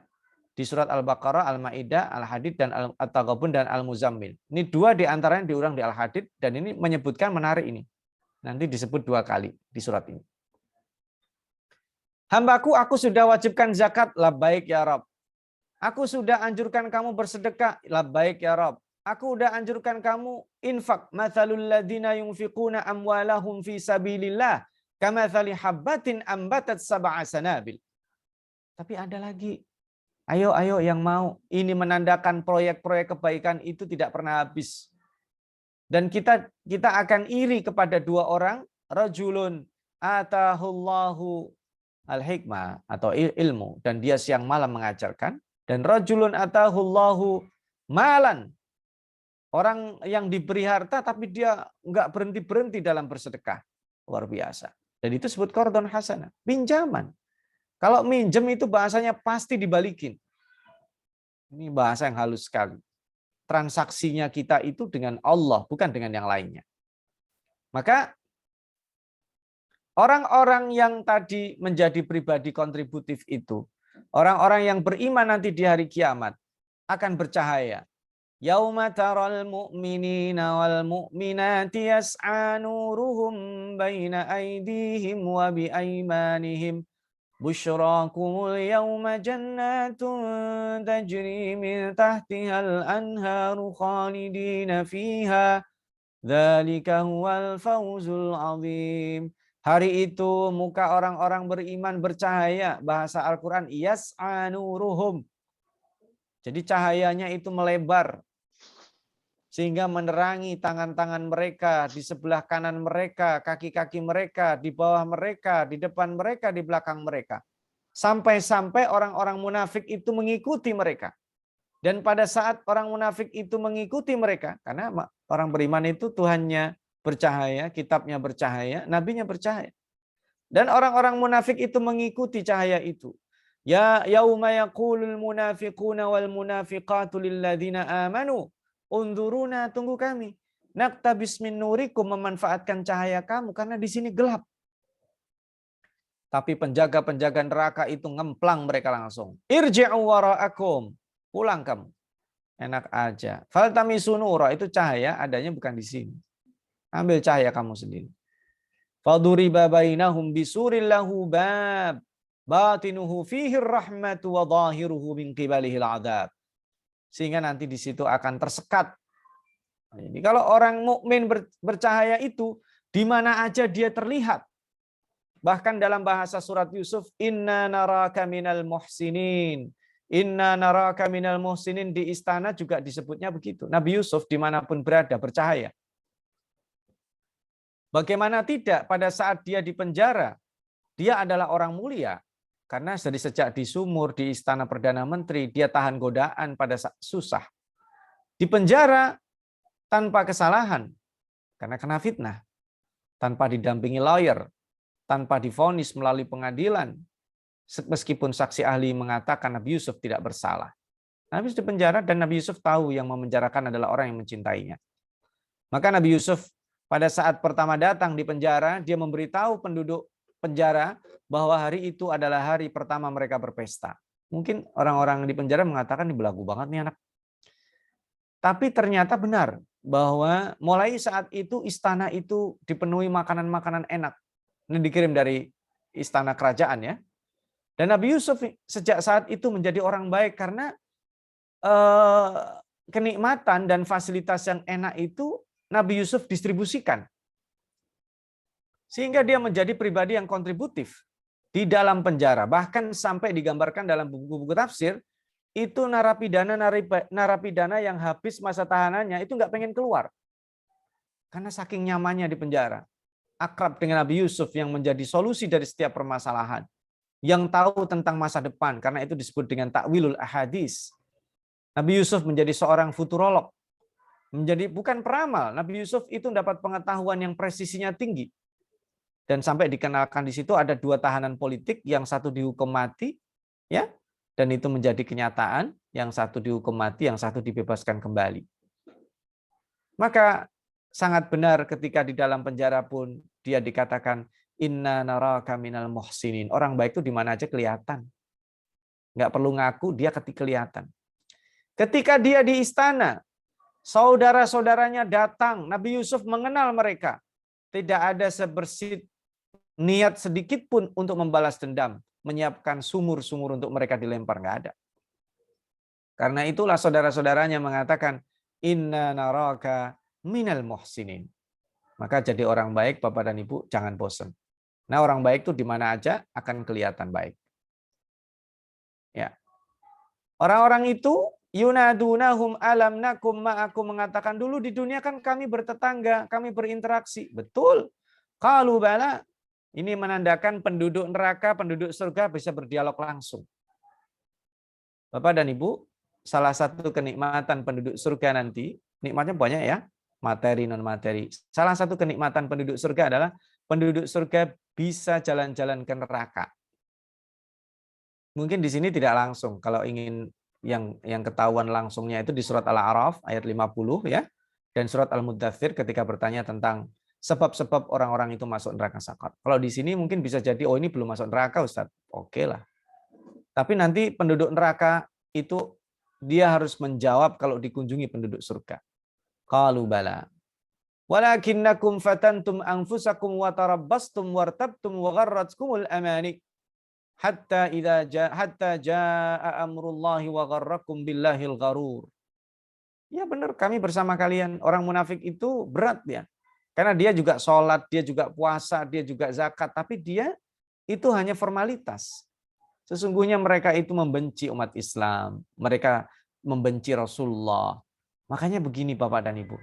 Speaker 4: di surat Al-Baqarah, Al-Maidah, Al-Hadid, dan At-Taghabun, dan Al-Muzammil. Ini 2 diantaranya diulang di Al-Hadid, dan ini menyebutkan menarik ini. Nanti disebut 2 kali di surat ini. Hambaku, aku sudah wajibkan zakat, labbaik ya Rabb. Aku sudah anjurkan kamu bersedekah, labbaik ya Rabb. Aku udah anjurkan kamu infak, mathalul ladzina yunfiquna amwalahum fi sabilillah, kamathali habbatin ambatat sab'a sanabil. Tapi ada lagi. Ayo yang mau. Ini menandakan proyek-proyek kebaikan itu tidak pernah habis. Dan kita akan iri kepada 2 orang, rajulun atahullahu al-hikmah atau ilmu, dan dia siang malam mengajarkan, dan rajulun atahullahu malan, orang yang diberi harta tapi dia nggak berhenti dalam bersedekah. Luar biasa. Dan itu disebut qardhan hasanah, pinjaman. Kalau minjem itu bahasanya pasti dibalikin. Ini bahasa yang halus sekali. Transaksinya kita itu dengan Allah, bukan dengan yang lainnya. Maka orang-orang yang tadi menjadi pribadi kontributif itu, orang-orang yang beriman nanti di hari kiamat akan bercahaya. Yauma taral mu'minina wal mu'minati yas'a nuruhum baina aydihim wa bi aymanihim busyrakumul yawma jannatun tajri min tahtihal anharu khalidina fiha dzalika huwal fawzul azim. Hari itu muka orang-orang beriman bercahaya. Bahasa Al-Quran, yas'a nuruhum. Jadi cahayanya itu melebar. Sehingga menerangi tangan-tangan mereka, di sebelah kanan mereka, kaki-kaki mereka, di bawah mereka, di depan mereka, di belakang mereka. Sampai-sampai orang-orang munafik itu mengikuti mereka. Dan pada saat orang munafik itu mengikuti mereka, karena orang beriman itu Tuhannya bercahaya, kitabnya bercahaya, nabinya bercahaya. Dan orang-orang munafik itu mengikuti cahaya itu. Ya yauma yaqulul munafiquna wal munafiqatu lil ladzina amanu unzuruna, tunggu kami. Naktabis min nurikum, memanfaatkan cahaya kamu karena di sini gelap. Tapi penjaga-penjaga neraka itu ngemplang mereka langsung. Irji'u wara'akum, pulang kamu. Enak aja. Faltamisu nura, itu cahaya adanya bukan di sini. Ambil cahaya kamu sendiri. Faduriba bainahum bisuril lahu bab batinuhu fihi rahmatu wa dhahiruhu min qibalihil adzab. Sehingga nanti di situ akan tersekat. Jadi kalau orang mukmin bercahaya itu di mana aja dia terlihat. Bahkan dalam bahasa surat Yusuf, inna naraka minal muhsinin. Inna naraka minal muhsinin, di istana juga disebutnya begitu. Nabi Yusuf dimanapun berada bercahaya. Bagaimana tidak pada saat dia di penjara, dia adalah orang mulia. Karena dari sejak di sumur, di istana Perdana Menteri, dia tahan godaan pada saat susah. Di penjara tanpa kesalahan, karena kena fitnah. Tanpa didampingi lawyer, tanpa divonis melalui pengadilan. Meskipun saksi ahli mengatakan Nabi Yusuf tidak bersalah. Nabi Yusuf di penjara dan Nabi Yusuf tahu yang memenjarakan adalah orang yang mencintainya. Maka Nabi Yusuf pada saat pertama datang di penjara, dia memberitahu penduduk penjara bahwa hari itu adalah hari pertama mereka berpesta. Mungkin orang-orang di penjara mengatakan, ini belagu banget nih anak. Tapi ternyata benar bahwa mulai saat itu istana itu dipenuhi makanan-makanan enak. Ini dikirim dari istana kerajaan ya. Dan Nabi Yusuf sejak saat itu menjadi orang baik karena kenikmatan dan fasilitas yang enak itu Nabi Yusuf distribusikan. Sehingga dia menjadi pribadi yang kontributif di dalam penjara. Bahkan sampai digambarkan dalam buku-buku tafsir, itu narapidana yang habis masa tahanannya itu nggak pengen keluar. Karena saking nyamannya di penjara. Akrab dengan Nabi Yusuf yang menjadi solusi dari setiap permasalahan. Yang tahu tentang masa depan, karena itu disebut dengan ta'wilul ahadis. Nabi Yusuf menjadi seorang futurolog. Menjadi bukan peramal. Nabi Yusuf itu dapat pengetahuan yang presisinya tinggi. Dan sampai dikenalkan di situ ada 2 tahanan politik, yang satu dihukum mati, ya, dan itu menjadi kenyataan, yang satu dihukum mati, yang satu dibebaskan kembali. Maka sangat benar ketika di dalam penjara pun dia dikatakan inna naraka minal muhsinin. Orang baik itu di mana aja kelihatan. Nggak perlu ngaku, dia kelihatan. Ketika dia di istana, saudara-saudaranya datang, Nabi Yusuf mengenal mereka. Tidak ada sebersih niat sedikit pun untuk membalas dendam, menyiapkan sumur-sumur untuk mereka dilempar, nggak ada. Karena itulah saudara-saudaranya mengatakan, inna naraka minal muhsinin. Maka jadi orang baik, Bapak dan Ibu, jangan bosan. Nah, orang baik itu di mana aja akan kelihatan baik. Ya. Orang-orang itu yunadunahum alam nakum ma'akum, mengatakan dulu di dunia kan kami bertetangga, kami berinteraksi. Betul. Qalu bala. Ini menandakan penduduk neraka, penduduk surga bisa berdialog langsung. Bapak dan Ibu, salah satu kenikmatan penduduk surga nanti, nikmatnya banyak ya, materi, non-materi. Salah satu kenikmatan penduduk surga adalah penduduk surga bisa jalan-jalan ke neraka. Mungkin di sini tidak langsung, kalau ingin yang ketahuan langsungnya itu di surat Al-A'raf ayat 50 ya, dan surat Al-Muddathir ketika bertanya tentang sebab-sebab orang-orang itu masuk neraka sakar. Kalau di sini mungkin bisa jadi, oh ini belum masuk neraka Ustaz. Oke lah. Tapi nanti penduduk neraka itu dia harus menjawab kalau dikunjungi penduduk surga. Qalu bala. Walakinnakum fatantum anfusakum wa tarabbastum wartabtum wa gharratkumul amani. Hatta jaa amrullahi wa gharrakum billahil gharur. Ya benar, kami bersama kalian. Orang munafik itu berat ya. Karena dia juga sholat, dia juga puasa, dia juga zakat. Tapi dia itu hanya formalitas. Sesungguhnya mereka itu membenci umat Islam. Mereka membenci Rasulullah. Makanya begini Bapak dan Ibu.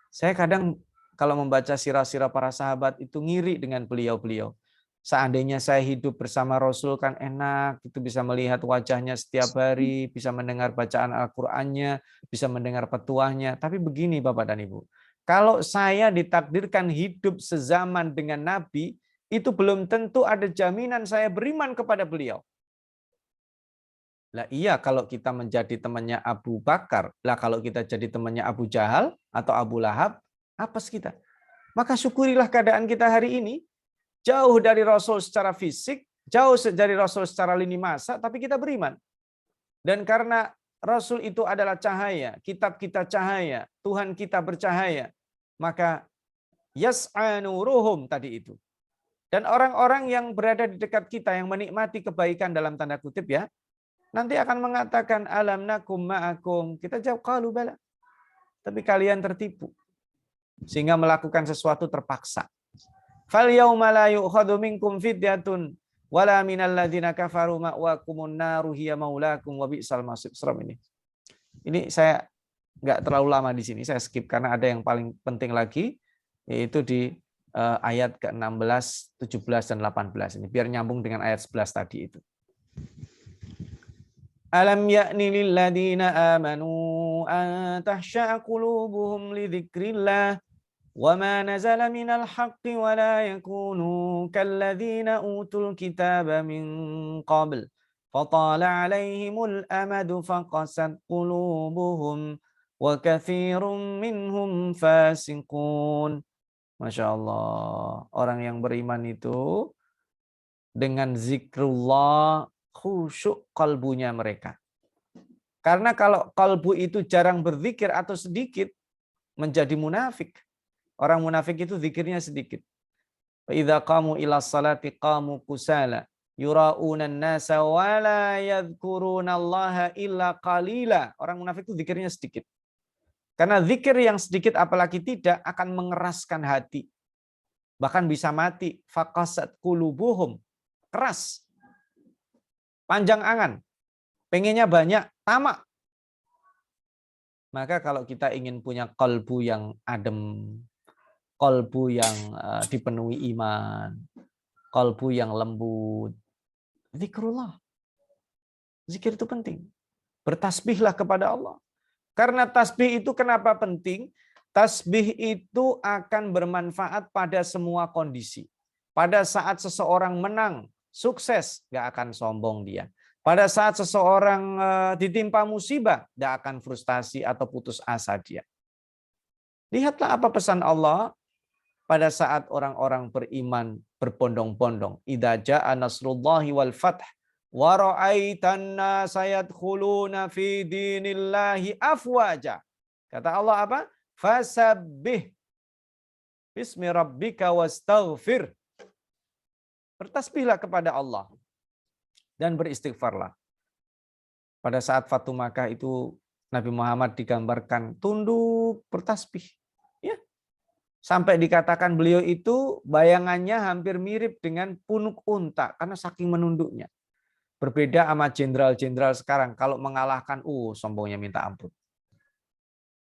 Speaker 4: Saya kadang kalau membaca sirah-sirah para sahabat itu ngiri dengan beliau-beliau. Seandainya saya hidup bersama Rasul kan enak. Itu bisa melihat wajahnya setiap hari. Bisa mendengar bacaan Al-Qur'annya. Bisa mendengar petuahnya. Tapi begini Bapak dan Ibu. Kalau saya ditakdirkan hidup sezaman dengan Nabi, itu belum tentu ada jaminan saya beriman kepada beliau. Lah iya kalau kita menjadi temannya Abu Bakar, lah kalau kita jadi temannya Abu Jahal atau Abu Lahab, apes kita. Maka syukurilah keadaan kita hari ini, jauh dari Rasul secara fisik, jauh dari Rasul secara lini masa, tapi kita beriman. Dan karena Rasul itu adalah cahaya, kitab kita cahaya, Tuhan kita bercahaya, maka yas'a nuruhum tadi itu. Dan orang-orang yang berada di dekat kita yang menikmati kebaikan dalam tanda kutip ya, nanti akan mengatakan alam nakum ma'akum. Kita jawab qalu bala. Tapi kalian tertipu. Sehingga melakukan sesuatu terpaksa. Fal yauma la yu'khadhu minkum fidyatun wala minal ladzina kafaru ma'wakumun naru hiya maulakum wa bi'sal masir. Seram ini. Ini saya nggak terlalu lama di sini, saya skip karena ada yang paling penting lagi, yaitu di ayat ke-16, 17 dan 18 ini biar nyambung dengan ayat 11 tadi itu. Alam ya'ni lil ladzina amanu an tahsha'a qulubuhum li dzikrillah wa ma nazala minal haqqi wa la yakunu kal ladzina utul kitaba min qabl fatala 'alaihimul amadu faqasat qulubuhum wa katsirun minhum fasiqun. Masya Allah, orang yang beriman itu dengan zikrullah khusyuk kalbunya mereka. Karena kalau kalbu itu jarang berzikir atau sedikit, menjadi munafik. Orang munafik itu zikirnya sedikit. Fa idza qamu ila salati qamu kusala Yura'unan nasa wa la yadhkurunallaha illa qalila. Orang munafik itu zikirnya sedikit. Karena zikir yang sedikit apalagi tidak akan mengeraskan hati. Bahkan bisa mati. Faqasat qulubuhum. Keras. Panjang angan. Pengennya banyak. Tamak. Maka kalau kita ingin punya qalbu yang adem, qalbu yang dipenuhi iman, qalbu yang lembut, zikrullah. Zikir itu penting. Bertasbihlah kepada Allah. Karena tasbih itu kenapa penting? Tasbih itu akan bermanfaat pada semua kondisi. Pada saat seseorang menang, sukses, gak akan sombong dia. Pada saat seseorang ditimpa musibah, gak akan frustasi atau putus asa dia. Lihatlah apa pesan Allah pada saat orang-orang beriman berbondong-bondong. Idza jaa nasrullahi wal fath wa ra'aitan nasa yadkhuluna fi dinillahi afwaja. Kata Allah apa? Fasabbih bismi rabbika wastaghfir. Bertasbihlah kepada Allah dan beristighfarlah. Pada saat Fatu Makkah itu Nabi Muhammad digambarkan tunduk bertasbih. Ya. Sampai dikatakan beliau itu bayangannya hampir mirip dengan punuk unta karena saking menunduknya. Berbeda sama jenderal-jenderal sekarang. Kalau mengalahkan, sombongnya minta ampun.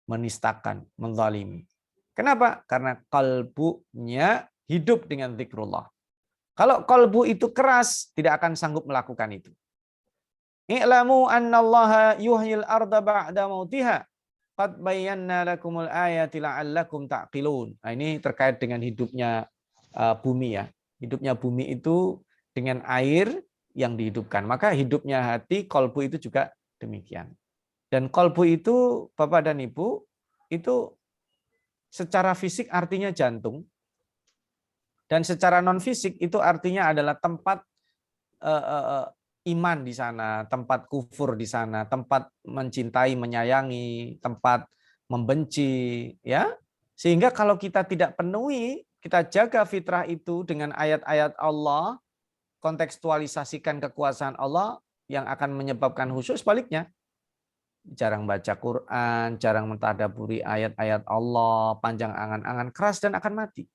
Speaker 4: Menistakan, menzalimi. Kenapa? Karena kalbunya hidup dengan zikrullah. Kalau kalbu itu keras, tidak akan sanggup melakukan itu. I'lamu annallaha yuhyil arda ba'da mautiha. Qad bayyana lakumul ayati la'allakum ta'qilun. Nah, ini terkait dengan hidupnya bumi ya. Hidupnya bumi itu dengan air yang dihidupkan. Maka hidupnya hati, kalbu itu juga demikian. Dan kalbu itu, Bapak dan Ibu, itu secara fisik artinya jantung. Dan secara non-fisik itu artinya adalah tempat iman di sana, tempat kufur di sana, tempat mencintai, menyayangi, tempat membenci. Ya, sehingga kalau kita tidak penuhi, kita jaga fitrah itu dengan ayat-ayat Allah, kontekstualisasikan kekuasaan Allah yang akan menyebabkan khusyuk. Sebaliknya, jarang baca Quran, jarang mentadaburi ayat-ayat Allah, panjang angan-angan, keras dan akan mati.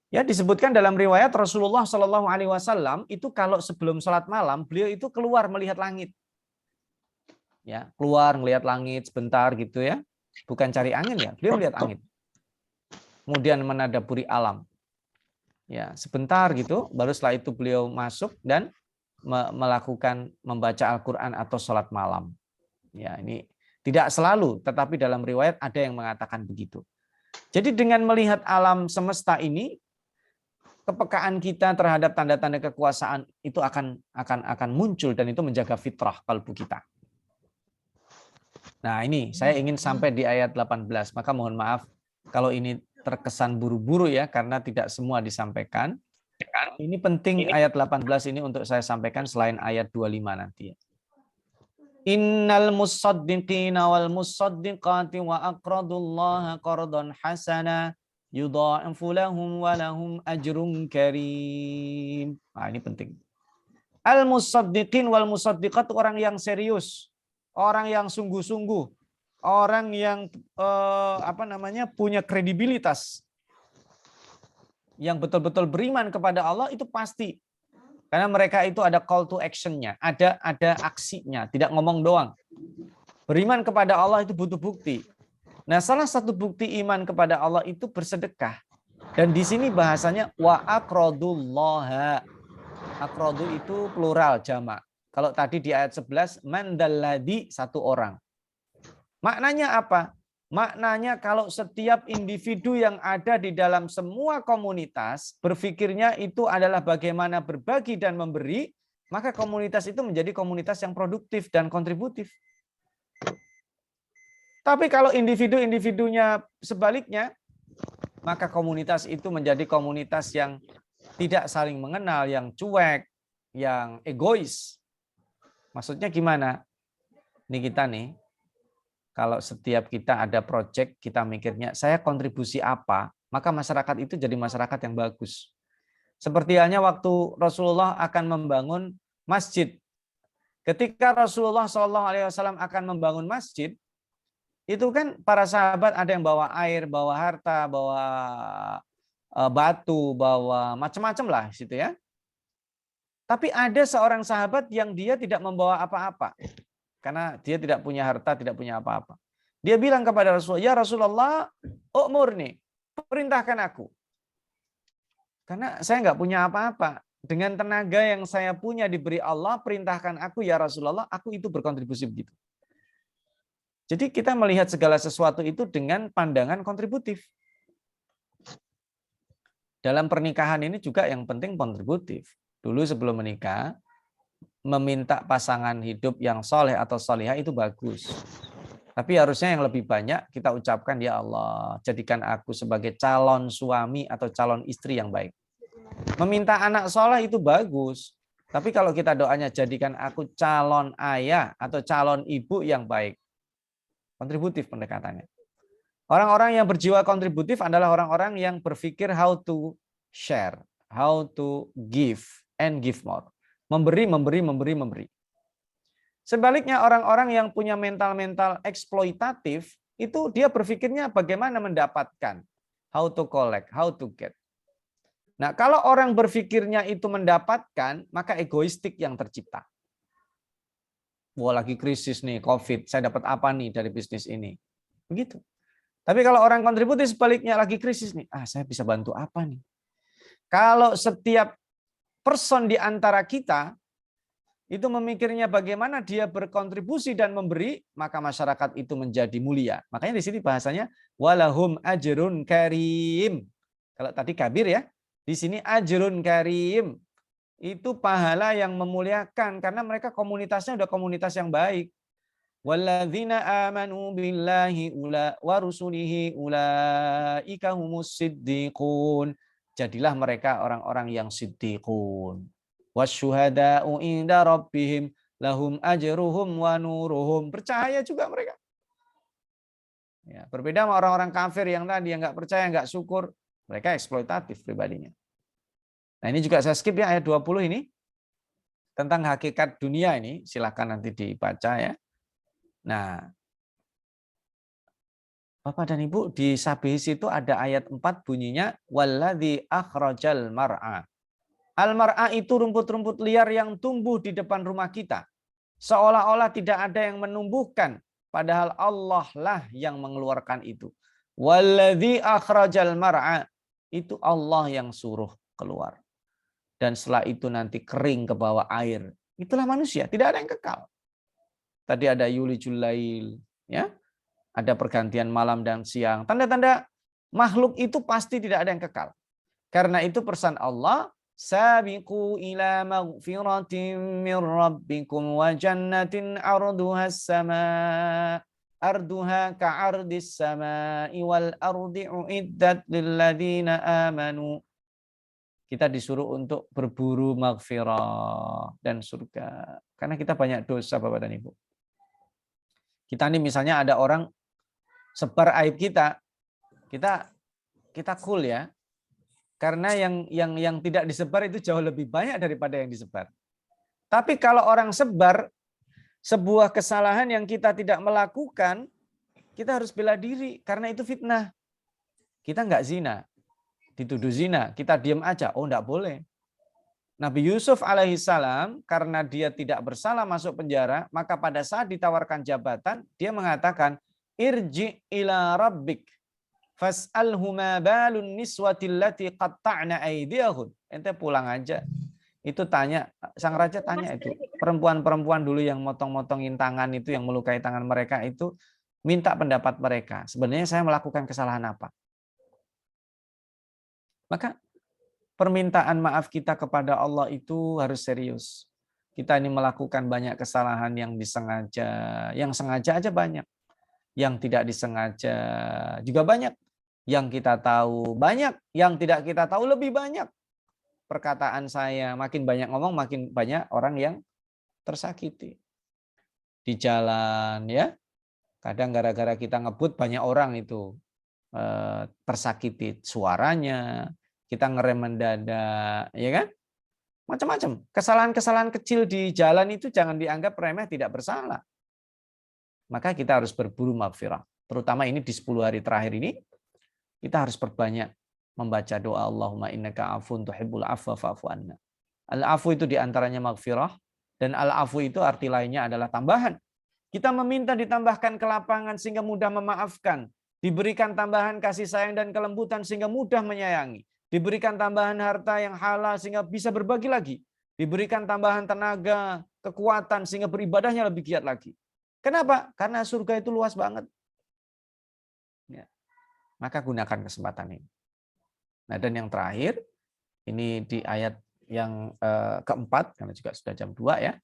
Speaker 4: Ya, disebutkan dalam riwayat Rasulullah Shallallahu Alaihi Wasallam itu kalau sebelum sholat malam beliau itu keluar melihat langit. Ya, keluar melihat langit sebentar gitu ya, bukan cari angin ya, beliau melihat langit. Kemudian menadaburi alam. Ya, sebentar gitu, baru setelah itu beliau masuk dan melakukan membaca Al-Quran atau sholat malam. Ya, ini tidak selalu, tetapi dalam riwayat ada yang mengatakan begitu. Jadi dengan melihat alam semesta ini, kepekaan kita terhadap tanda-tanda kekuasaan itu akan muncul dan itu menjaga fitrah kalbu kita. Nah, ini saya ingin sampai di ayat 18. Maka mohon maaf kalau ini terkesan buru-buru ya karena tidak semua disampaikan. Ini penting ayat 18 ini untuk saya sampaikan selain ayat 25 nanti. Innal musaddiqina wal musaddiqati wa aqradullaha qardan hasana yudha'afu lahum wa lahum ajrun karim. Nah, ini penting. Al musaddiqin wal musaddiqat, orang yang serius, orang yang sungguh-sungguh, orang yang punya kredibilitas, yang betul-betul beriman kepada Allah itu pasti. Karena mereka itu ada call to action-nya, ada aksinya, tidak ngomong doang. Beriman kepada Allah itu butuh bukti. Nah, salah satu bukti iman kepada Allah itu bersedekah. Dan di sini bahasanya wa aqradullaha. Aqradu itu plural jamak. Kalau tadi di ayat 11 man dalladhi, satu orang. Maknanya apa? Maknanya kalau setiap individu yang ada di dalam semua komunitas berpikirnya itu adalah bagaimana berbagi dan memberi, maka komunitas itu menjadi komunitas yang produktif dan kontributif. Tapi kalau individu-individunya sebaliknya, maka komunitas itu menjadi komunitas yang tidak saling mengenal, yang cuek, yang egois. Maksudnya gimana? Ini kita nih, kalau setiap kita ada proyek, kita mikirnya, saya kontribusi apa, maka masyarakat itu jadi masyarakat yang bagus. Seperti halnya waktu Rasulullah akan membangun masjid. Ketika Rasulullah SAW akan membangun masjid, itu kan para sahabat ada yang bawa air, bawa harta, bawa batu, bawa macam-macam lah situ ya. Tapi ada seorang sahabat yang dia tidak membawa apa-apa. Karena dia tidak punya harta, tidak punya apa-apa. Dia bilang kepada Rasulullah, "Ya Rasulullah, u'murni, perintahkan aku. Karena saya nggak punya apa-apa. Dengan tenaga yang saya punya diberi Allah, perintahkan aku ya Rasulullah, aku itu berkontribusi begitu." Jadi kita melihat segala sesuatu itu dengan pandangan kontributif. Dalam pernikahan ini juga yang penting kontributif. Dulu sebelum menikah, meminta pasangan hidup yang soleh atau solihah itu bagus. Tapi harusnya yang lebih banyak kita ucapkan, "Ya Allah, jadikan aku sebagai calon suami atau calon istri yang baik." Meminta anak soleh itu bagus. Tapi kalau kita doanya, "Jadikan aku calon ayah atau calon ibu yang baik." Kontributif pendekatannya. Orang-orang yang berjiwa kontributif adalah orang-orang yang berpikir how to share, how to give and give more. Memberi, memberi, memberi, memberi. Sebaliknya orang-orang yang punya mental-mental eksploitatif, itu dia berpikirnya bagaimana mendapatkan, how to collect, how to get. Nah, kalau orang berpikirnya itu mendapatkan, maka egoistik yang tercipta. Wah, lagi krisis nih, COVID, saya dapat apa nih dari bisnis ini? Begitu. Tapi kalau orang kontributif sebaliknya lagi krisis nih, saya bisa bantu apa nih? Kalau setiap person di antara kita itu memikirnya bagaimana dia berkontribusi dan memberi, maka masyarakat itu menjadi mulia. Makanya di sini bahasanya walahum ajrun karim. Kalau tadi kabir ya, di sini ajrun karim. Itu pahala yang memuliakan karena mereka komunitasnya udah komunitas yang baik. Walladzina amanu billahi wa rusulihi ulaika humus siddiqun. Jadilah mereka orang-orang yang siddiqun. Wasyuhada'u inda rabbihim lahum ajruhum wa nuruhum. Percaya juga mereka. Ya, berbeda sama orang-orang kafir yang tadi yang nggak percaya, nggak syukur, mereka eksploitatif pribadinya. Nah, ini juga saya skip ya ayat 20 ini. Tentang hakikat dunia ini, silakan nanti dibaca ya. Nah, Bapak dan Ibu, di Sabihis itu ada ayat 4 bunyinya walladzi akhrajal mar'a. Al-mar'a itu rumput-rumput liar yang tumbuh di depan rumah kita. Seolah-olah tidak ada yang menumbuhkan, padahal Allah lah yang mengeluarkan itu. Walladzi akhrajal mar'a, itu Allah yang suruh keluar. Dan setelah itu nanti kering ke bawah air. Itulah manusia, tidak ada yang kekal. Tadi ada yulijul lail, ya. Ada pergantian malam dan siang. Tanda-tanda makhluk itu pasti tidak ada yang kekal. Karena itu pesan Allah, sabiqu ila maghfiratin min rabbikum wa jannatin arduha ka'ardis sama'i wal ardi uiddat lil ladzina amanu. Kita disuruh untuk berburu maghfirah dan surga. Karena kita banyak dosa, Bapak dan Ibu. Kita nih misalnya ada orang sebar aib kita cool ya. Karena yang tidak disebar itu jauh lebih banyak daripada yang disebar. Tapi kalau orang sebar sebuah kesalahan yang kita tidak melakukan, kita harus bela diri karena itu fitnah. Kita nggak zina. Dituduh zina, kita diam aja. Oh, enggak boleh. Nabi Yusuf alaihissalam karena dia tidak bersalah masuk penjara, maka pada saat ditawarkan jabatan, dia mengatakan, irji ila rabbik fas'alhu ma balun niswatil lati qatta'na aydiyahun. Ente pulang aja. Itu tanya, sang raja tanya itu. Perempuan-perempuan dulu yang motong-motongin tangan itu, yang melukai tangan mereka itu, minta pendapat mereka. Sebenarnya saya melakukan kesalahan apa? Maka permintaan maaf kita kepada Allah itu harus serius. Kita ini melakukan banyak kesalahan yang disengaja, yang sengaja aja banyak. Yang tidak disengaja juga banyak. Yang kita tahu banyak, yang tidak kita tahu lebih banyak. Perkataan saya makin banyak ngomong, makin banyak orang yang tersakiti. Di jalan ya, kadang gara-gara kita ngebut banyak orang itu tersakiti suaranya, kita ngerem mendadak, ya kan? Macam-macam. Kesalahan-kesalahan kecil di jalan itu jangan dianggap remeh, tidak bersalah. Maka kita harus berburu maghfirah. Terutama ini di 10 hari terakhir ini, kita harus perbanyak membaca doa Allahumma innaka afun tuhibbul afwa fa'fu anna. Al-afu itu diantaranya maghfirah, dan al-afu itu arti lainnya adalah tambahan. Kita meminta ditambahkan kelapangan sehingga mudah memaafkan. Diberikan tambahan kasih sayang dan kelembutan sehingga mudah menyayangi. Diberikan tambahan harta yang halal sehingga bisa berbagi lagi. Diberikan tambahan tenaga, kekuatan sehingga beribadahnya lebih giat lagi. Kenapa? Karena surga itu luas banget. Ya. Maka gunakan kesempatan ini. Nah, dan yang terakhir, ini di ayat yang keempat, karena juga sudah jam 2 ya.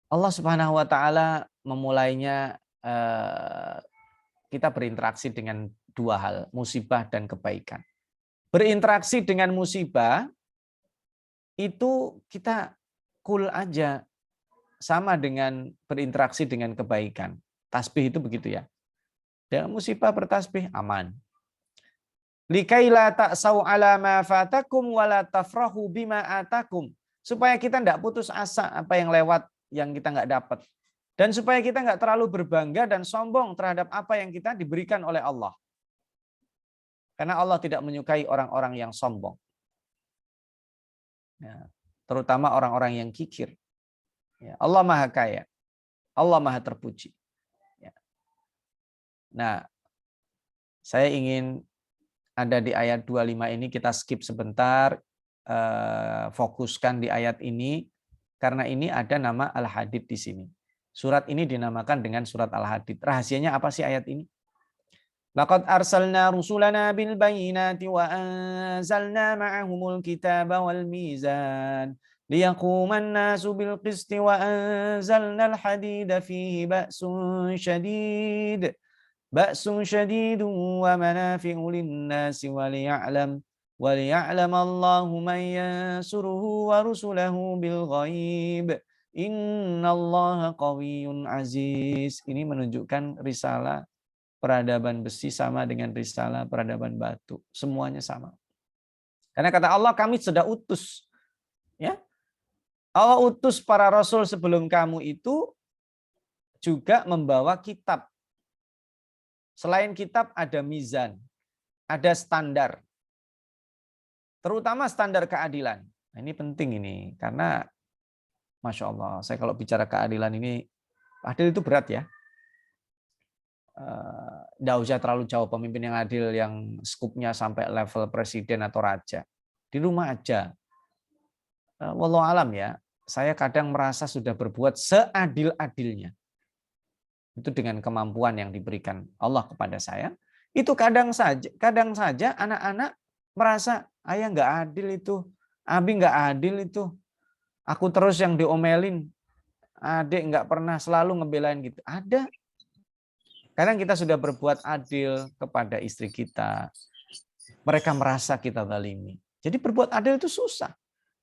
Speaker 4: Allah Subhanahu wa Ta'ala memulainya kita berinteraksi dengan 2 hal, musibah dan kebaikan. Berinteraksi dengan musibah itu kita cool aja, sama dengan berinteraksi dengan kebaikan. Tasbih itu begitu ya. Dengan musibah bertasbih aman. Likaila ta'sau ala ma fatakum wala tafrahu bima atakum. Supaya kita tidak putus asa apa yang lewat yang kita nggak dapat. Dan supaya kita nggak terlalu berbangga dan sombong terhadap apa yang kita diberikan oleh Allah. Karena Allah tidak menyukai orang-orang yang sombong. Ya, terutama orang-orang yang kikir. Ya, Allah Maha Kaya. Allah Maha Terpuji. Ya. Nah, saya ingin ada di ayat 25 ini, kita skip sebentar, fokuskan di ayat ini, karena ini ada nama Al-Hadid di sini. Surat ini dinamakan dengan surat Al-Hadid. Rahasianya apa sih ayat ini? Laqad arsalna rusulana bil bayyinati wa anzalna ma'ahumul kitaba wal mizan liyaquman nasu bil qisti wa anzalna al-hadida fihi ba'sun syadidun wa manafi'u lin-nasi wa liya'lam Allahu man yansuruhu wa rusulahu bil ghaib. Innallaha qawiyyun aziz. Ini menunjukkan risalah peradaban besi sama dengan risalah peradaban batu. Semuanya sama. Karena kata Allah, kami sudah utus. Ya, Allah utus para rasul sebelum kamu itu juga membawa kitab. Selain kitab ada mizan, ada standar. Terutama standar keadilan. Nah, ini penting ini, karena Masya Allah, saya kalau bicara keadilan ini, adil itu berat ya. Nggak usah terlalu jauh, pemimpin yang adil yang skupnya sampai level presiden atau raja. Di rumah aja. Wallahu alam ya, saya kadang merasa sudah berbuat seadil-adilnya. Itu dengan kemampuan yang diberikan Allah kepada saya. Itu kadang saja anak-anak merasa ayah nggak adil itu, abi nggak adil itu. Aku terus yang diomelin, adik nggak pernah selalu ngebelain gitu. Ada. Kadang kita sudah berbuat adil kepada istri kita. Mereka merasa kita zalimi. Jadi berbuat adil itu susah.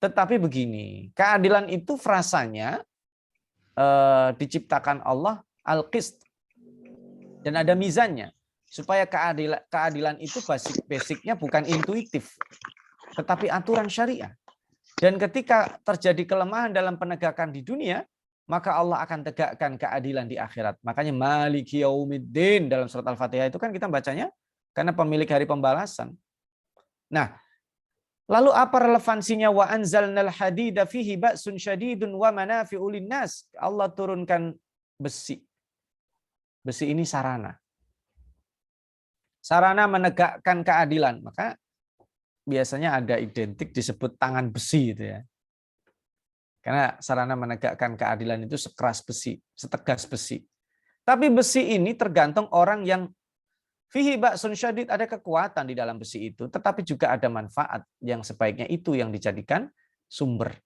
Speaker 4: Tetapi begini, keadilan itu frasanya diciptakan Allah al-qist. Dan ada mizannya. Supaya keadilan itu basicnya bukan intuitif. Tetapi aturan syariah. Dan ketika terjadi kelemahan dalam penegakan di dunia, maka Allah akan tegakkan keadilan di akhirat. Makanya Maliki Yaumiddin dalam surat Al-Fatihah itu kan kita bacanya karena pemilik hari pembalasan. Nah, lalu apa relevansinya wa anzalnal hadida fihi ba'sun syadidun wa manafi'u linnas? Allah turunkan besi. Besi ini sarana. Sarana menegakkan keadilan. Maka biasanya ada identik disebut tangan besi itu ya. Karena sarana menegakkan keadilan itu sekeras besi, setegas besi. Tapi besi ini tergantung orang yang fihi ba'sun syadid, ada kekuatan di dalam besi itu, tetapi juga ada manfaat yang sebaiknya itu yang dijadikan sumber,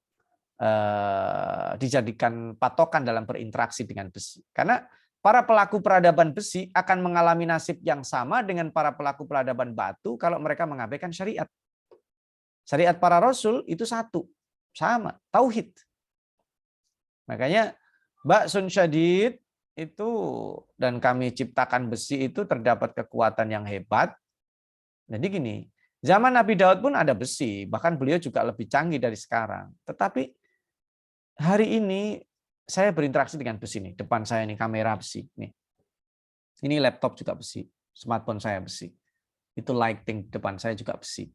Speaker 4: dijadikan patokan dalam berinteraksi dengan besi. Karena para pelaku peradaban besi akan mengalami nasib yang sama dengan para pelaku peradaban batu kalau mereka mengabaikan syariat. Syariat para rasul itu satu, sama, tauhid. Makanya ba'sun syadid itu, dan kami ciptakan besi itu terdapat kekuatan yang hebat. Jadi gini, Zaman Nabi Daud pun ada besi, bahkan beliau juga lebih canggih dari sekarang. Tetapi hari ini saya berinteraksi dengan besi nih. Depan saya nih kamera besi nih. Ini laptop juga besi, smartphone saya besi. Itu lighting depan saya juga besi.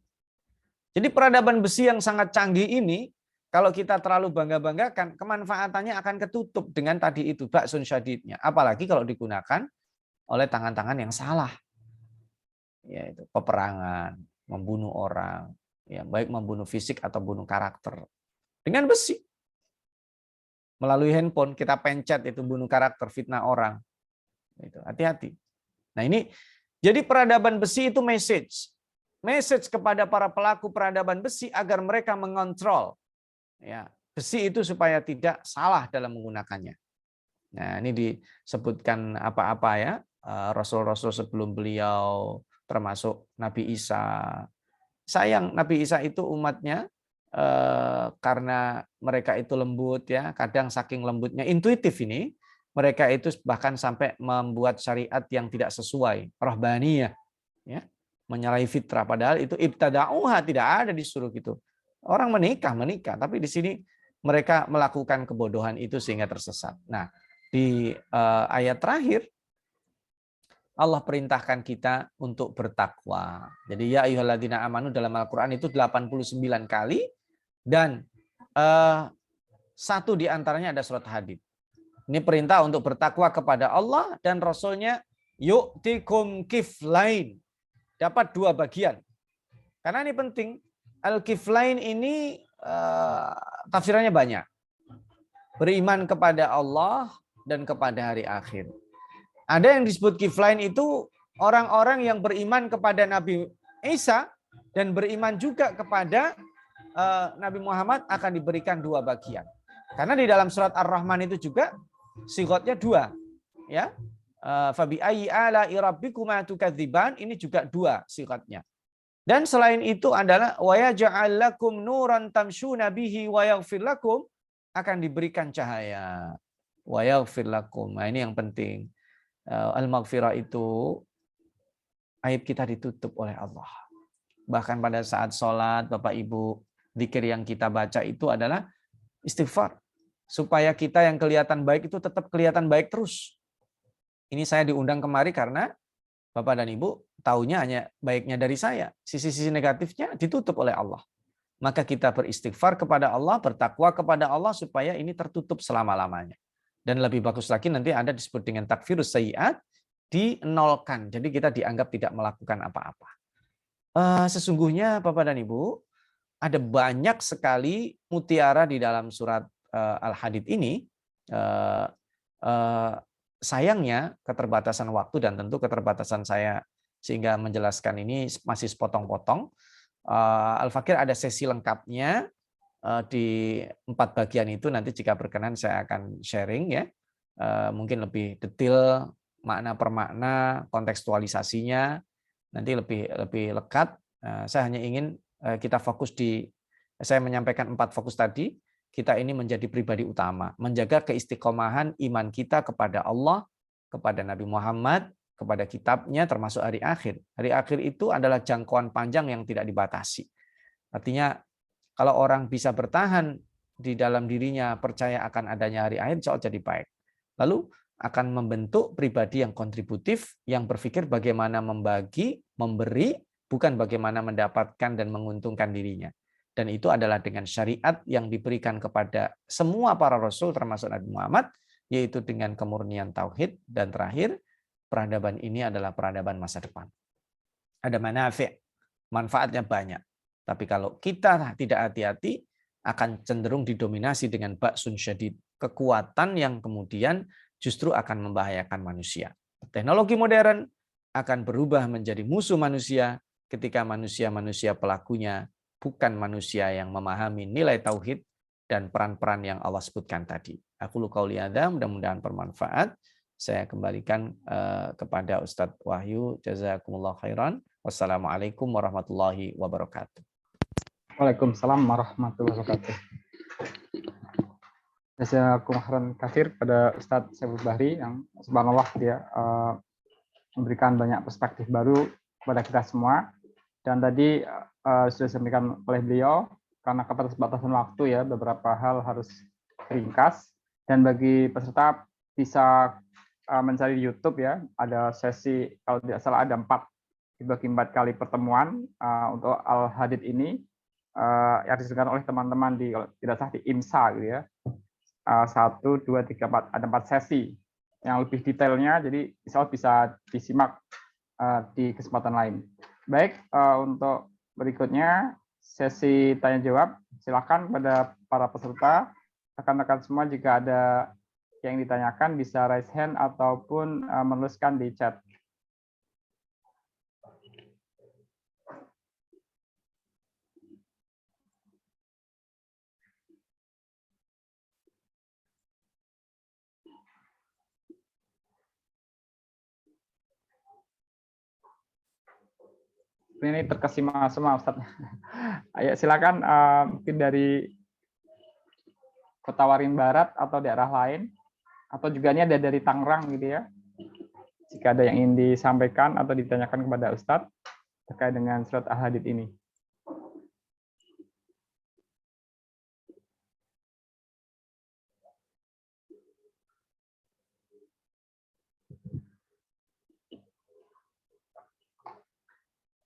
Speaker 4: Jadi peradaban besi yang sangat canggih ini, kalau kita terlalu bangga-banggakan, kemanfaatannya akan ketutup dengan tadi itu, ba'sun syadidnya. Apalagi kalau digunakan oleh tangan-tangan yang salah. Yaitu peperangan, membunuh orang, ya, baik membunuh fisik atau bunuh karakter. Dengan besi. Melalui handphone, kita pencet itu bunuh karakter, fitnah orang. Hati-hati. Nah ini, jadi peradaban besi itu message. Message kepada para pelaku peradaban besi agar mereka mengontrol ya, besi itu supaya tidak salah dalam menggunakannya. Nah, ini disebutkan apa-apa ya, rasul-rasul sebelum beliau, termasuk Nabi Isa. Sayang Nabi Isa itu umatnya karena mereka itu lembut ya, kadang saking lembutnya intuitif ini, mereka itu bahkan sampai membuat syariat yang tidak sesuai, rahbaniyah ya, menyalahi fitrah, padahal itu ibtada'uha, tidak ada disuruh gitu. Orang menikah, tapi di sini mereka melakukan kebodohan itu sehingga tersesat. Nah, di ayat terakhir Allah perintahkan kita untuk bertakwa. Jadi ya ayyuhalladzina amanu dalam Al-Qur'an itu 89 kali dan satu di antaranya ada surat Hadid. Ini perintah untuk bertakwa kepada Allah dan Rasul-Nya, yu'tikum kiflain. Dapat 2 bagian. Karena ini penting. Al-kiflain ini tafsirannya banyak. Beriman kepada Allah dan kepada hari akhir. Ada yang disebut kiflain itu orang-orang yang beriman kepada Nabi Isa dan beriman juga kepada Nabi Muhammad akan diberikan 2 bagian. Karena di dalam surat Ar-Rahman itu juga sigotnya 2. Ya. Fabi ayyi ala'i rabbikuma tukadziban, ini juga 2 sigotnya. Dan selain itu adalah wa yaj'al lakum nuran tamshuna bihi wa yaghfir lakum, akan diberikan cahaya. Wa yaghfir lakum. Nah, ini yang penting. Al-maghfirah itu aib kita ditutup oleh Allah. Bahkan pada saat sholat, Bapak Ibu, zikir yang kita baca itu adalah istighfar. Supaya kita yang kelihatan baik itu tetap kelihatan baik terus. Ini saya diundang kemari karena Bapak dan Ibu taunya hanya baiknya dari saya. Sisi-sisi negatifnya ditutup oleh Allah. Maka kita beristighfar kepada Allah, bertakwa kepada Allah supaya ini tertutup selama-lamanya. Dan lebih bagus lagi nanti ada disebut dengan takfirus sayyi'at, dinolkan. Jadi kita dianggap tidak melakukan apa-apa. Sesungguhnya Bapak dan Ibu, ada banyak sekali mutiara di dalam surat Al-Hadid ini. Sayangnya keterbatasan waktu dan tentu keterbatasan saya sehingga menjelaskan ini masih sepotong-potong. Al-Fakir ada sesi lengkapnya di 4 bagian itu, nanti jika berkenan saya akan sharing ya, mungkin lebih detail makna per makna, kontekstualisasinya nanti lebih lekat. Saya hanya ingin kita fokus saya menyampaikan 4 fokus tadi. Kita ini menjadi pribadi utama, menjaga keistiqomahan iman kita kepada Allah, kepada Nabi Muhammad, kepada kitabnya, termasuk hari akhir. Hari akhir itu adalah jangkauan panjang yang tidak dibatasi. Artinya kalau orang bisa bertahan di dalam dirinya percaya akan adanya hari akhir, insya Allah jadi baik. Lalu akan membentuk pribadi yang kontributif, yang berpikir bagaimana membagi, memberi, bukan bagaimana mendapatkan dan menguntungkan dirinya. Dan itu adalah dengan syariat yang diberikan kepada semua para rasul termasuk Nabi Muhammad, yaitu dengan kemurnian tauhid. Dan terakhir, peradaban ini adalah peradaban masa depan. Ada manafi', manfaatnya banyak. Tapi kalau kita tidak hati-hati, akan cenderung didominasi dengan ba'sun syadid, kekuatan yang kemudian justru akan membahayakan manusia. Teknologi modern akan berubah menjadi musuh manusia ketika manusia-manusia pelakunya bukan manusia yang memahami nilai tauhid dan peran-peran yang Allah sebutkan tadi. Aku qauli hadza, mudah-mudahan bermanfaat. Saya kembalikan kepada Ustadz Wahyu. Jazakumullah khairan. Wassalamualaikum warahmatullahi wabarakatuh.
Speaker 1: Waalaikumsalam warahmatullahi wabarakatuh. Jazakumullah khairan katsir pada Ustadz Syaiful Bahri yang subhanallah dia memberikan banyak perspektif baru kepada kita semua. Dan tadi sudah disampaikan oleh beliau, karena keterbatasan waktu ya, beberapa hal harus ringkas. Dan bagi peserta bisa mencari di YouTube ya, ada sesi kalau tidak salah ada 4 dibagi 4 kali pertemuan untuk Al-Hadid ini yang diselenggarakan oleh teman-teman di kalau tidak salah di IMSA gitu ya. 1, 2, 3, 4 ada 4 sesi yang lebih detailnya, jadi insya Allah bisa disimak di kesempatan lain. Baik, untuk berikutnya sesi tanya jawab, silakan pada para peserta, rekan-rekan semua jika ada yang ditanyakan bisa raise hand ataupun menuliskan di chat. Ini terkesima semua Ustaz. Ayo silakan mungkin dari Kota Waringin Barat atau daerah lain, atau juga ini ada dari Tangerang gitu ya. Jika ada yang ingin disampaikan atau ditanyakan kepada Ustadz terkait dengan surat Al-Hadid ini.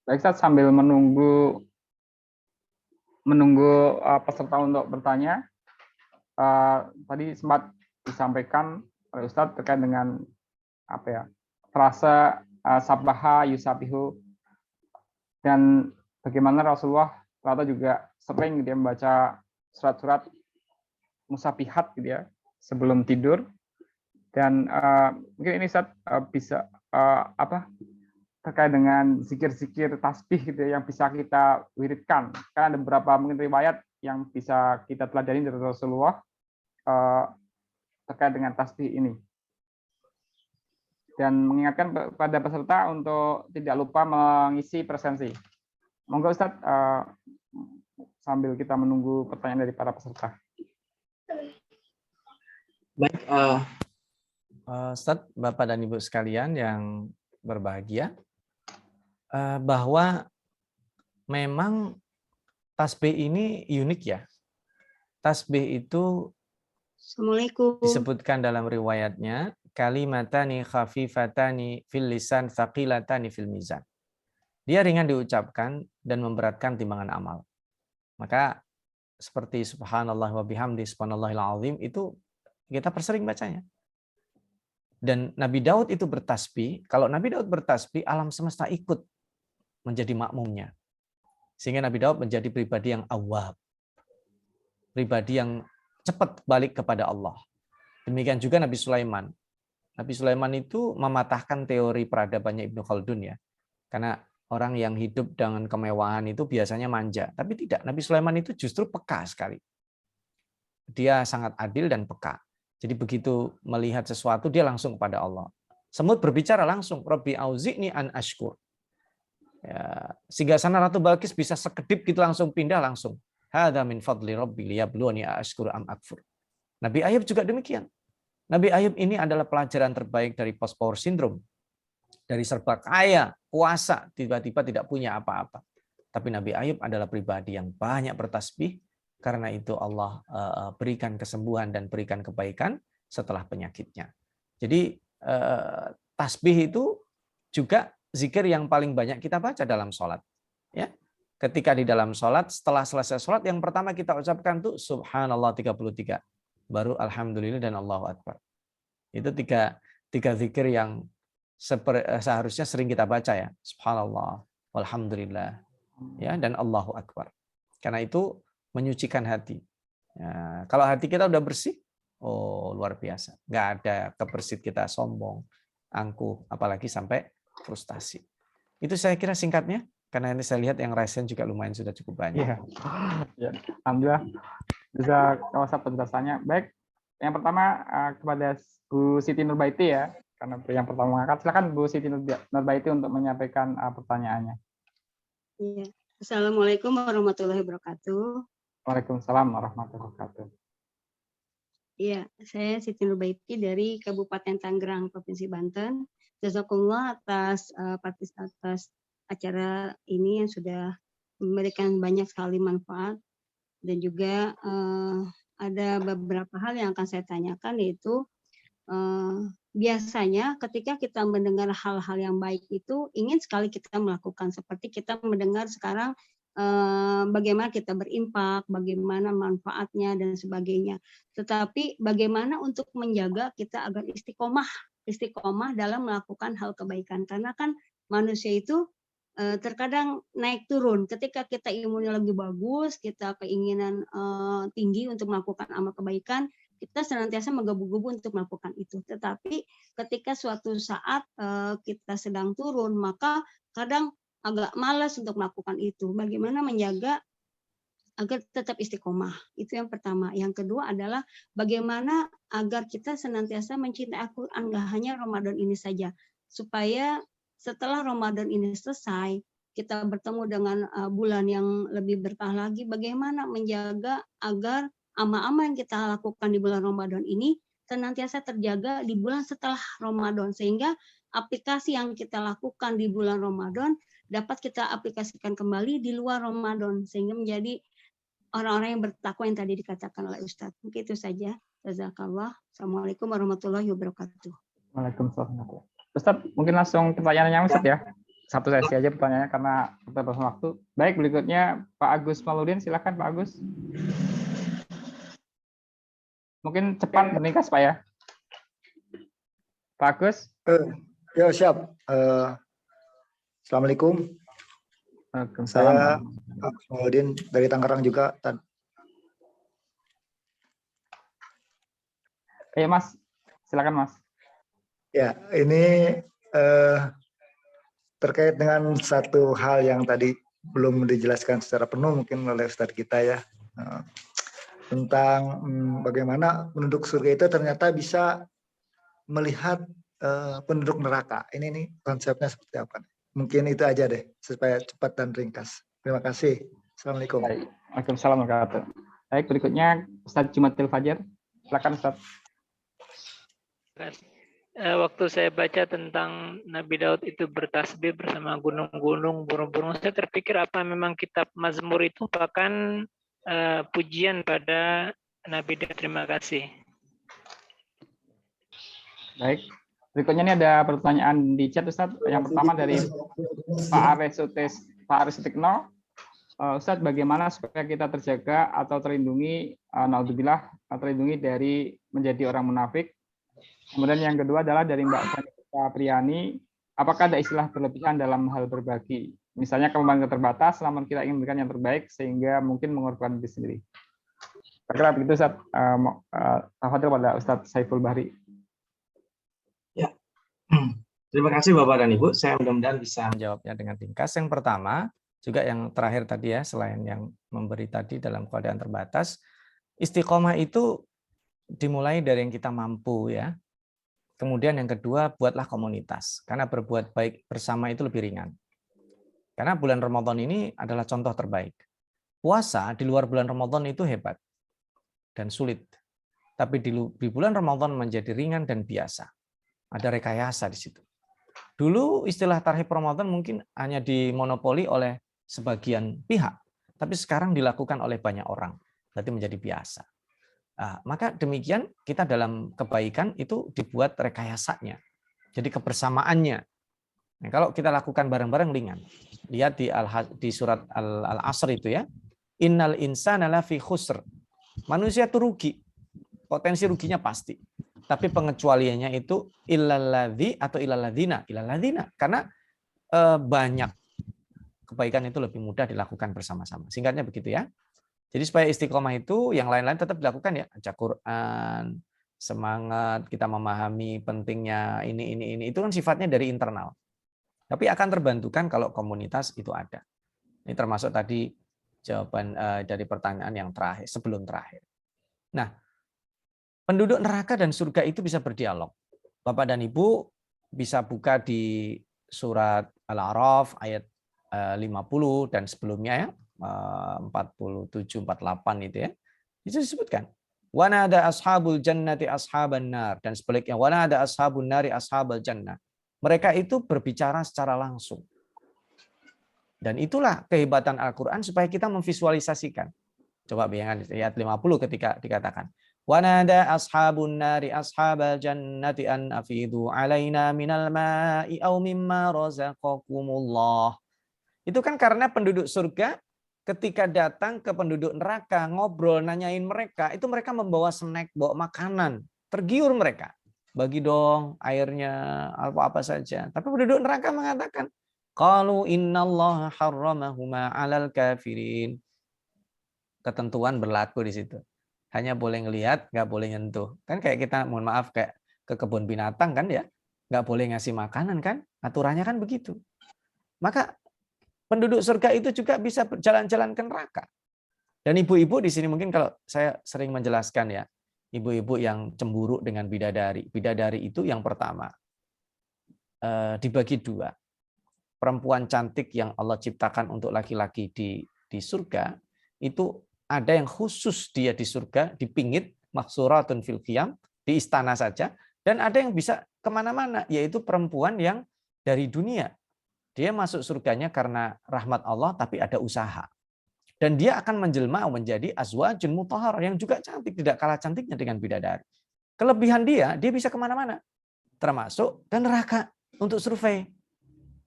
Speaker 1: Baik Ustadz, sambil menunggu peserta untuk bertanya, tadi sempat disampaikan oleh Ustadz terkait dengan apa ya, frase sabaha yusabihu, dan bagaimana Rasulullah ternyata juga sering dia membaca surat-surat musabihat gitu ya sebelum tidur. Dan mungkin ini Ustadz bisa terkait dengan zikir-zikir tasbih gitu ya, yang bisa kita wiridkan. Karena ada beberapa mungkin riwayat yang bisa kita pelajari dari Rasulullah terkait dengan tasbih ini. Dan mengingatkan pada peserta untuk tidak lupa mengisi presensi. Monggo Ustadz, sambil kita menunggu pertanyaan dari para peserta.
Speaker 3: Baik,
Speaker 4: Ustadz, Bapak dan Ibu sekalian yang berbahagia, bahwa memang tasbih ini unik ya. Tasbih itu
Speaker 5: Assalamualaikum.
Speaker 4: disebutkan dalam riwayatnya kalimatani khafifatani fil lisan thaqilatani fil mizan. Dia ringan diucapkan dan memberatkan timbangan amal. Maka seperti subhanallah wa bihamdi subhanallahil azim itu kita persering bacanya. Dan Nabi Daud itu bertasbih, kalau Nabi Daud bertasbih alam semesta ikut menjadi makmumnya. Sehingga Nabi Daud menjadi pribadi yang awwab. Pribadi yang cepat balik kepada Allah. Demikian juga Nabi Sulaiman. Nabi Sulaiman itu mematahkan teori peradabannya Ibnu Khaldun ya. Karena orang yang hidup dengan kemewahan itu biasanya manja. Tapi tidak, Nabi Sulaiman itu justru peka sekali. Dia sangat adil dan peka. Jadi begitu melihat sesuatu dia langsung kepada Allah. Semut berbicara langsung, Rabbi auzi'ni an ashkur. Ya, sehingga sana Ratu Balkis bisa sekedip gitu langsung pindah langsung. Hadza min fadli rabbi liyabluwani ashkur am akfur. Nabi Ayub juga demikian. Nabi Ayub ini adalah pelajaran terbaik dari post power syndrome. Dari serba kaya, kuasa, tiba-tiba tidak punya apa-apa. Tapi Nabi Ayub adalah pribadi yang banyak bertasbih, karena itu Allah berikan kesembuhan dan berikan kebaikan setelah penyakitnya. Jadi tasbih itu juga zikir yang paling banyak kita baca dalam sholat. Ya, ketika di dalam sholat, setelah selesai sholat, yang pertama kita ucapkan tuh Subhanallah 33. Baru Alhamdulillah dan Allahu Akbar. Itu tiga zikir yang seharusnya sering kita baca ya. Subhanallah, Walhamdulillah, ya, dan Allahu Akbar. Karena itu menyucikan hati. Ya, kalau hati kita udah bersih, oh luar biasa. Nggak ada kebersihan kita sombong, angkuh, apalagi sampai frustasi. Itu saya kira singkatnya, karena ini saya lihat yang raisen juga lumayan sudah cukup banyak.
Speaker 1: Ya, alhamdulillah bisa kawasan penjelasannya. Baik, yang pertama kepada Bu Siti Nurbaiti ya, karena yang pertama mengangkat. Silakan Bu Siti Nurbaiti untuk menyampaikan pertanyaannya.
Speaker 5: Iya. Assalamualaikum warahmatullahi wabarakatuh.
Speaker 1: Waalaikumsalam warahmatullahi wabarakatuh.
Speaker 5: Iya, saya Siti Nurbaiti dari Kabupaten Tangerang, Provinsi Banten. Jazakumullah atas acara ini yang sudah memberikan banyak sekali manfaat, dan juga ada beberapa hal yang akan saya tanyakan, yaitu biasanya ketika kita mendengar hal-hal yang baik itu ingin sekali kita melakukan, seperti kita mendengar sekarang bagaimana kita berimpak, bagaimana manfaatnya dan sebagainya. Tetapi bagaimana untuk menjaga kita agar istiqomah dalam melakukan hal kebaikan, karena kan manusia itu terkadang naik turun. Ketika kita ilmunya lagi bagus, kita keinginan tinggi untuk melakukan amal kebaikan, kita senantiasa menggebu-gebu untuk melakukan itu. Tetapi ketika suatu saat kita sedang turun, maka kadang agak malas untuk melakukan itu. Bagaimana menjaga agar tetap istiqomah? Itu yang pertama. Yang kedua adalah bagaimana agar kita senantiasa mencintai Al-Quran, nggak hanya Ramadan ini saja, supaya setelah Ramadan ini selesai, kita bertemu dengan bulan yang lebih berkah lagi. Bagaimana menjaga agar amal-amal yang kita lakukan di bulan Ramadan ini senantiasa terjaga di bulan setelah Ramadan, sehingga aplikasi yang kita lakukan di bulan Ramadan dapat kita aplikasikan kembali di luar Ramadan, sehingga menjadi orang-orang yang bertakwa yang tadi dikatakan oleh Ustadz. Mungkin itu saja. Jazakallah. Assalamualaikum warahmatullahi wabarakatuh.
Speaker 1: Waalaikumsalam. Ustadz, mungkin langsung pertanyaannya Ustadz ya. Satu sesi aja pertanyaannya karena keterbatasan waktu. Baik, berikutnya Pak Agus Mauludin, silakan Pak Agus. Mungkin cepat meningkas Pak ya. Pak Agus.
Speaker 6: Ya, siap. Assalamualaikum. Saya Agus Mauludin dari Tangerang juga.
Speaker 1: Oke Mas, silakan Mas.
Speaker 6: Ya, ini terkait dengan satu hal yang tadi belum dijelaskan secara penuh mungkin oleh Ustadz kita ya, tentang bagaimana penduduk surga itu ternyata bisa melihat penduduk neraka. Ini nih konsepnya seperti apa? Mungkin itu aja deh, supaya cepat dan ringkas. Terima kasih. Assalamualaikum.
Speaker 1: Waalaikumsalam warahmatullahi wabarakatuh. Baik, berikutnya Ustadz Jumatil Fajar. Silakan Ustadz.
Speaker 7: Waktu saya baca tentang Nabi Daud itu bertasbih bersama gunung-gunung, burung-burung, saya terpikir apa memang kitab Mazmur itu merupakan pujian pada Nabi Daud. Terima kasih.
Speaker 1: Baik, berikutnya ini ada pertanyaan di chat Ustadz. Yang pertama dari Pak Aris Sutikno. Ustadz, bagaimana supaya kita terjaga atau terlindungi, naudzubillah, terlindungi dari menjadi orang munafik? Kemudian yang kedua adalah dari Mbak Sanita Priani, apakah ada istilah berlebihan dalam hal berbagi? Misalnya kemampuan terbatas, namun kita ingin memberikan yang terbaik sehingga mungkin mengorbankan diri sendiri. Kira-kira begitu Ustadz. Tafadhol pada Ustadz Saiful Bahri.
Speaker 3: Ya, terima kasih Bapak dan Ibu. Saya mudah-mudahan bisa
Speaker 4: menjawabnya dengan ringkas. Yang pertama, juga yang terakhir tadi ya, selain yang memberi tadi dalam keadaan terbatas, istiqomah itu dimulai dari yang kita mampu ya. Kemudian yang kedua, buatlah komunitas. Karena berbuat baik bersama itu lebih ringan. Karena bulan Ramadan ini adalah contoh terbaik. Puasa di luar bulan Ramadan itu hebat dan sulit. Tapi di bulan Ramadan menjadi ringan dan biasa. Ada rekayasa di situ. Dulu istilah tarhib Ramadan mungkin hanya dimonopoli oleh sebagian pihak. Tapi sekarang dilakukan oleh banyak orang. Berarti menjadi biasa. Nah, maka demikian kita dalam kebaikan itu dibuat rekayasanya. Jadi kebersamaannya. Nah, kalau kita lakukan bareng-bareng ringan. Lihat di surat Al-Asr itu ya. Innal insana lafi khusr. Manusia itu rugi. Potensi ruginya pasti. Tapi pengecualiannya itu illalladzi atau illalladzina. Karena banyak kebaikan itu lebih mudah dilakukan bersama-sama. Singkatnya begitu ya. Jadi supaya istiqomah itu yang lain-lain tetap dilakukan ya. Baca Quran, semangat, kita memahami pentingnya ini. Itu kan sifatnya dari internal. Tapi akan terbantukan kalau komunitas itu ada. Ini termasuk tadi jawaban dari pertanyaan yang terakhir, sebelum terakhir. Nah, penduduk neraka dan surga itu bisa berdialog. Bapak dan Ibu bisa buka di surat Al-A'raf ayat 50 dan sebelumnya ya. 47, 48 itu ya. Itu disebutkan. Wa nada ashabul jannati ashaban nar, dan sebaliknya wa nada ashabun nari ashabal jannah. Mereka itu berbicara secara langsung. Dan itulah kehebatan Al-Quran supaya kita memvisualisasikan. Coba bayangkan ayat 50 ketika dikatakan wanada ashabun nari ashabal jannati an afidu alaina minal ma'i aw mimma razaqakumullah. Itu kan karena penduduk surga ketika datang ke penduduk neraka ngobrol nanyain mereka, itu mereka membawa snack, bawa makanan, tergiur mereka. Bagi dong airnya apa saja. Tapi penduduk neraka mengatakan qalu innallaha harramahuma 'alal kafirin. Ketentuan berlaku di situ. Hanya boleh ngelihat, nggak boleh nyentuh. Kan kayak kita, mohon maaf, kayak ke kebun binatang kan ya, nggak boleh ngasih makanan kan, aturannya kan begitu. Maka penduduk surga itu juga bisa berjalan-jalan ke neraka. Dan ibu-ibu di sini mungkin kalau saya sering menjelaskan ya, ibu-ibu yang cemburu dengan bidadari. Bidadari itu yang pertama, dibagi dua. Perempuan cantik yang Allah ciptakan untuk laki-laki di surga, itu ada yang khusus dia di surga, dipingit, mahsuratun fil qiyam, di istana saja, dan ada yang bisa kemana-mana, yaitu perempuan yang dari dunia. Dia masuk surganya karena rahmat Allah, tapi ada usaha. Dan dia akan menjelma menjadi azwajun mutahhar yang juga cantik, tidak kalah cantiknya dengan bidadari. Kelebihan dia bisa kemana-mana, termasuk ke neraka untuk survei.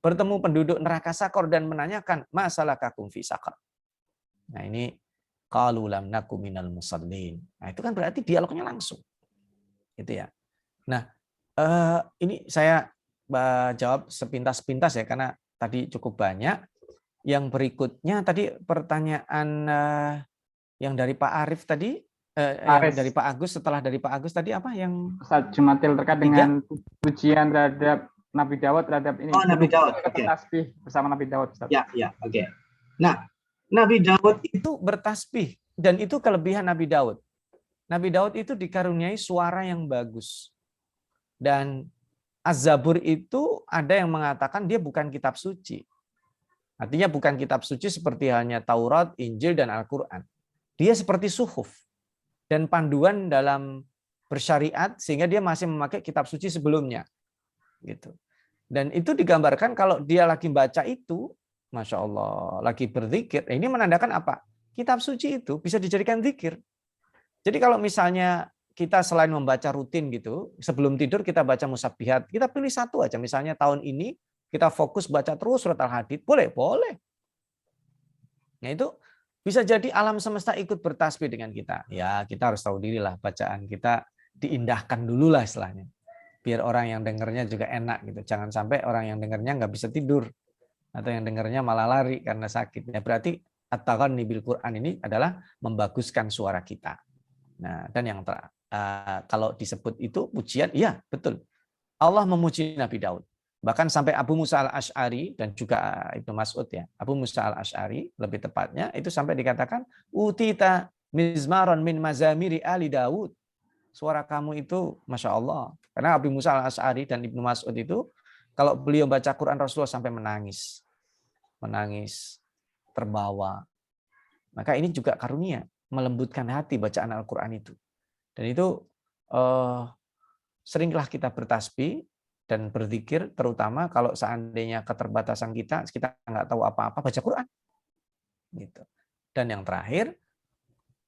Speaker 4: Bertemu penduduk neraka Sakor dan menanyakan masalakakum fi Sakor. Nah ini qalu lam naku minal musallin. Nah itu kan berarti dialognya langsung. Gitu ya. Nah ini saya jawab sepintas-pintas ya karena tadi cukup banyak. Yang berikutnya tadi pertanyaan yang dari Pak Arif tadi, yang dari Pak Agus, setelah dari Pak Agus tadi apa yang
Speaker 1: Ustaz Jumatil terkait dengan pujian terhadap Nabi Daud terhadap ini.
Speaker 3: Oh, Nabi Daud. Oke.
Speaker 1: Tasbih bersama Nabi Daud, Ustaz.
Speaker 3: Ya, oke. Nah, Nabi Daud
Speaker 4: itu bertasbih dan itu kelebihan Nabi Daud. Nabi Daud itu dikaruniai suara yang bagus. Dan Az-Zabur itu ada yang mengatakan dia bukan kitab suci. Artinya bukan kitab suci seperti halnya Taurat, Injil, dan Al-Quran. Dia seperti suhuf dan panduan dalam bersyariat sehingga dia masih memakai kitab suci sebelumnya. Gitu. Dan itu digambarkan kalau dia lagi baca itu, Masya Allah, lagi berzikir. Ini menandakan apa? Kitab suci itu bisa dijadikan zikir. Jadi kalau misalnya kita selain membaca rutin gitu, sebelum tidur kita baca musabbihat, kita pilih satu aja. Misalnya tahun ini kita fokus baca terus surat Al-Hadid, boleh. Nah itu bisa jadi alam semesta ikut bertasbih dengan kita. Ya kita harus tahu diri lah, bacaan kita diindahkan dulu lah istilahnya. Biar orang yang dengarnya juga enak gitu. Jangan sampai orang yang dengarnya nggak bisa tidur atau yang dengarnya malah lari karena sakit. Ya berarti at-taghanni bil Quran ini adalah membaguskan suara kita. Nah, dan yang kalau disebut itu pujian, iya betul. Allah memuji Nabi Daud. Bahkan sampai Abu Musa al-Asy'ari dan juga Ibnu Mas'ud ya. Abu Musa al-Asy'ari lebih tepatnya itu sampai dikatakan utita mizmaron min mazamiri ali Daud. Suara kamu itu Masya Allah. Karena Abu Musa al-Asy'ari dan Ibnu Mas'ud itu kalau beliau baca Quran Rasulullah sampai menangis. Menangis, terbawa. Maka ini juga karunia, melembutkan hati bacaan Al-Quran itu. Dan itu seringlah kita bertasbih dan berzikir, terutama kalau seandainya keterbatasan kita nggak tahu apa-apa, baca Quran. Gitu. Dan yang terakhir,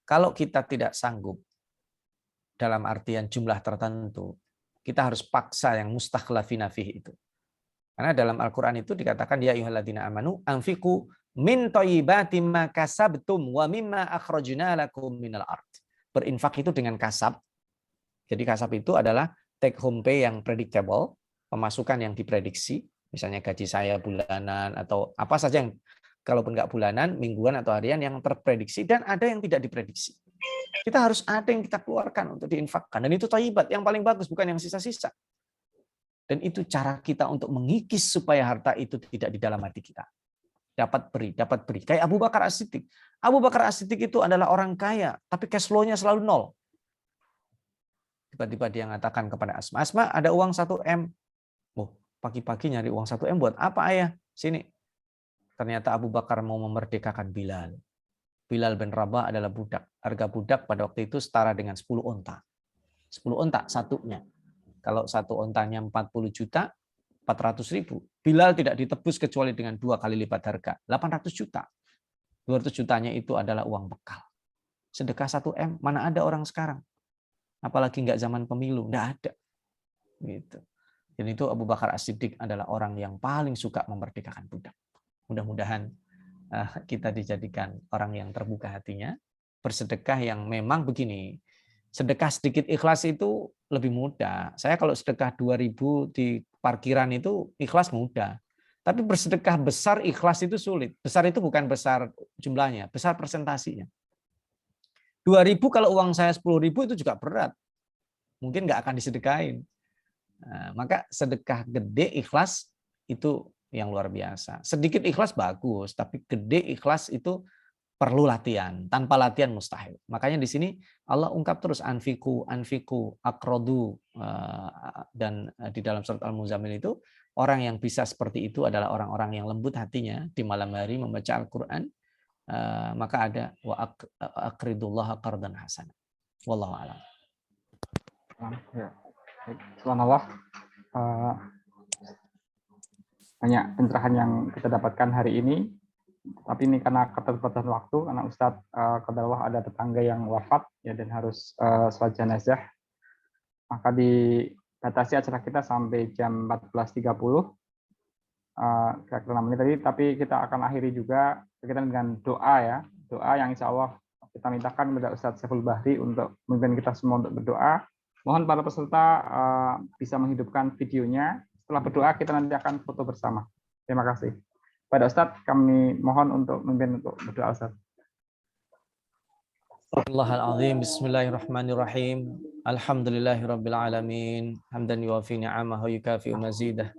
Speaker 4: kalau kita tidak sanggup dalam artian jumlah tertentu, kita harus paksa yang mustakhlafina fihi itu. Karena dalam Al-Quran itu dikatakan ya ayyuhalladzina amanu anfiqu min thayyibati ma kasabtum wa mimma akhrajna lakum minal ard. Berinfak itu dengan kasab. Jadi kasab itu adalah take home pay yang predictable, pemasukan yang diprediksi, misalnya gaji saya bulanan atau apa saja yang kalaupun nggak bulanan, mingguan atau harian yang terprediksi dan ada yang tidak diprediksi. Kita harus ada yang kita keluarkan untuk diinfakkan dan itu thayyibat yang paling bagus bukan yang sisa-sisa. Dan itu cara kita untuk mengikis supaya harta itu tidak di dalam hati kita. Dapat beri. Kayak Abu Bakar As-Siddiq. Abu Bakar As-Siddiq itu adalah orang kaya, tapi cash flow-nya selalu nol. Tiba-tiba dia mengatakan kepada Asma, Asma ada uang 1 M. Oh, pagi-pagi nyari uang 1 M buat apa ayah? Sini. Ternyata Abu Bakar mau memerdekakan Bilal. Bilal bin Rabah adalah budak. Harga budak pada waktu itu setara dengan 10 onta. 10 onta satunya. Kalau satu ontanya 40 juta, 400.000. Bilal tidak ditebus kecuali dengan 2 kali lipat harga, 800 juta. 200 jutanya itu adalah uang bekal. Sedekah 1 M, mana ada orang sekarang? Apalagi nggak zaman pemilu, nggak ada. Gitu. Dan itu Abu Bakar As-Siddiq adalah orang yang paling suka memerdekakan budak. Mudah-mudahan kita dijadikan orang yang terbuka hatinya, bersedekah yang memang begini. Sedekah sedikit ikhlas itu lebih mudah. Saya kalau sedekah 2.000 di parkiran itu ikhlas mudah. Tapi bersedekah besar ikhlas itu sulit. Besar itu bukan besar jumlahnya, besar presentasinya. 2.000 kalau uang saya 10.000 itu juga berat. Mungkin nggak akan disedekahin. Nah, maka sedekah gede ikhlas itu yang luar biasa. Sedikit ikhlas bagus, tapi gede ikhlas itu perlu latihan. Tanpa latihan mustahil. Makanya di sini Allah ungkap terus anfiku, akrodu, dan di dalam surat Al-Muzammil itu orang yang bisa seperti itu adalah orang-orang yang lembut hatinya di malam hari membaca Al-Quran. Maka ada wa aqridullah qardan hasanah. Wallahu a'lam.
Speaker 1: Ya. Subhanallah. Banyak pencerahan yang kita dapatkan hari ini. Tapi ini karena keterbatasan waktu, karena Ustadz qadarullah ada tetangga yang wafat ya dan harus sholat jenazah, maka dibatasi acara kita sampai jam 14.30, kira-kira 6 menit tadi. Tapi kita akan akhiri juga berkaitan dengan doa ya, doa yang insya Allah kita mintakan kepada Ustadz Saiful Bahri untuk memimpin kita semua untuk berdoa. Mohon para peserta bisa menghidupkan videonya. Setelah berdoa kita nanti akan foto bersama. Terima kasih. Pada Ustadz, kami mohon untuk memimpin untuk berdoa, Ustadz.
Speaker 4: Astagfirullahaladzim, bismillahirrahmanirrahim. Alhamdulillahirabbil alamin. Hamdan yuwafi ni'amahu yukafi'u mazidah.